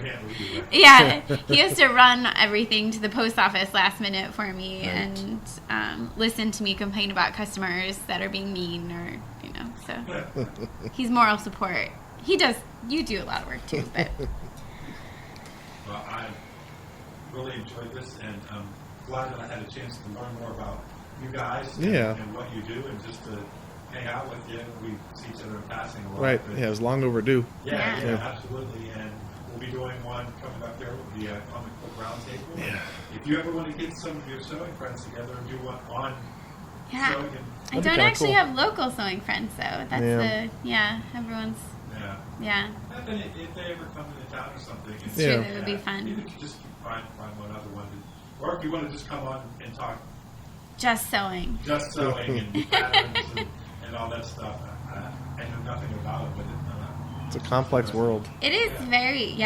can't leave you. Right? Yeah, he has to run everything to the post office last minute for me, and listen to me complain about customers that are being mean, or so he's moral support. You do a lot of work too, but. Well, I really enjoyed this, and I'm glad that I had a chance to learn more about you guys and what you do, and just to hang out with you. We see each other in passing a lot. Right. Yeah, it was long overdue. Yeah, absolutely. And we'll be doing one coming up there with the Comic Book Roundtable. Yeah. If you ever want to get some of your sewing friends together and do one on sewing, I don't actually have local sewing friends, though. That's everyone's. Yeah. If they ever come into town or something, it's true, that would be fun. Even if you just find one other one, or if you want to just come on and talk just sewing and patterns and all that stuff. I know nothing about it, but it's a complex world. It is very,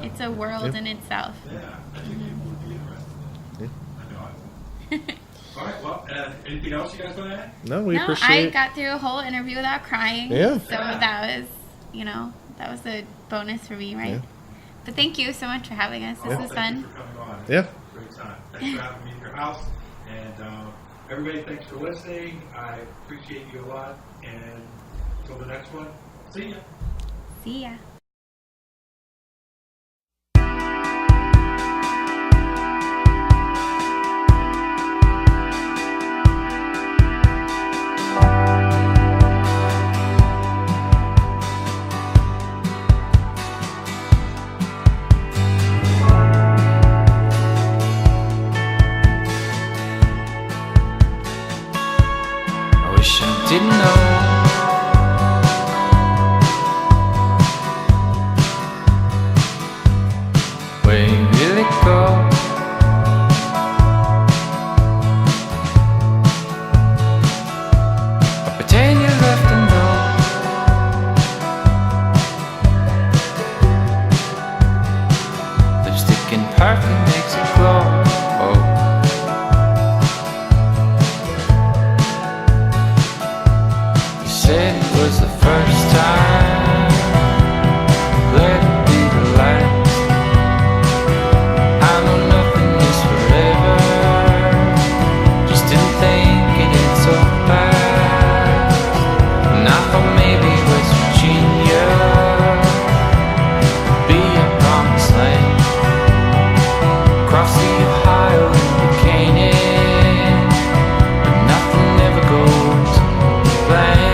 it's a world in itself. Yeah, I think people would be interested in it. I know I would. All right, well, anything else you guys want to add? No, we I appreciate. got through a whole interview without crying. Yeah. So that was a bonus for me, right? Yeah. But thank you so much for having us. This was Thank you fun. for coming on. Yeah. Great time. Thanks for having me in your house. And everybody, thanks for listening. I appreciate you a lot. And until the next one, see ya. See ya. I wish I didn't know where you really go. I pretend you left a note. Lipstick and perfume makes it glow. Said it was the first time, let it be the last. I know nothing is forever, just didn't think it in so fast. And I thought maybe West Virginia would be a promised land. Cross the Ohio into Canaan, but nothing ever goes to plan.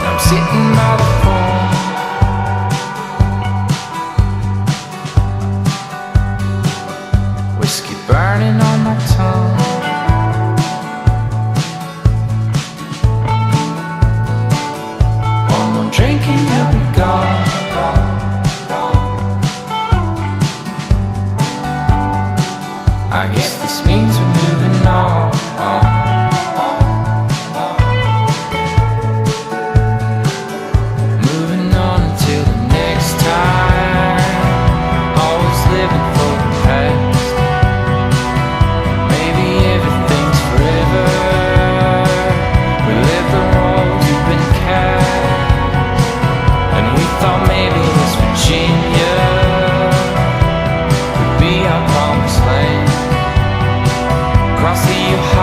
I'm sitting by the phone, whiskey burning on my tongue. One more drink and you'll be gone. I guess this means we're moving on. Moving on until the next time. Always living for the past. Maybe everything's forever. We live the roles we've been cast, and we thought maybe West Virginia would be our promised land. Cross the Ohio.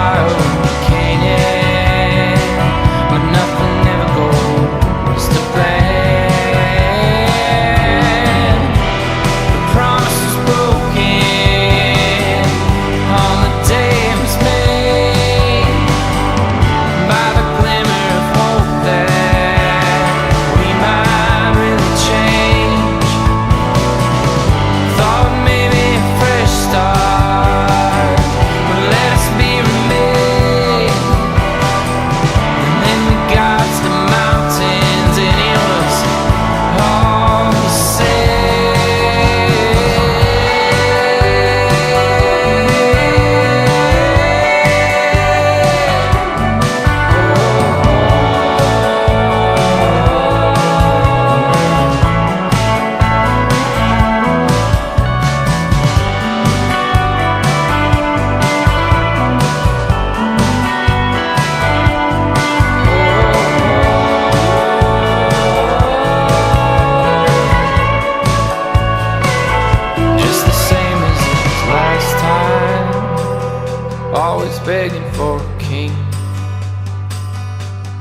always begging for a king.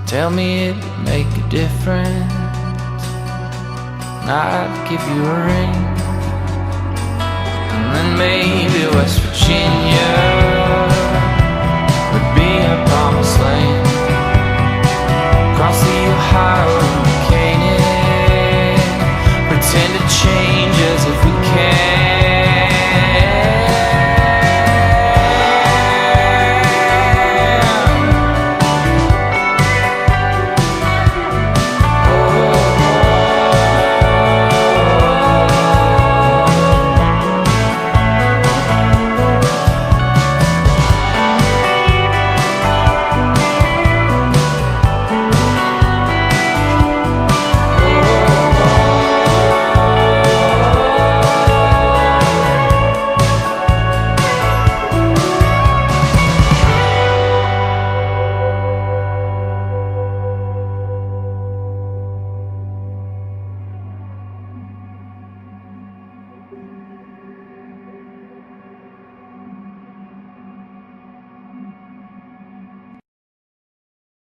Tell me it would make a difference, and I'd give you a ring. And then maybe West Virginia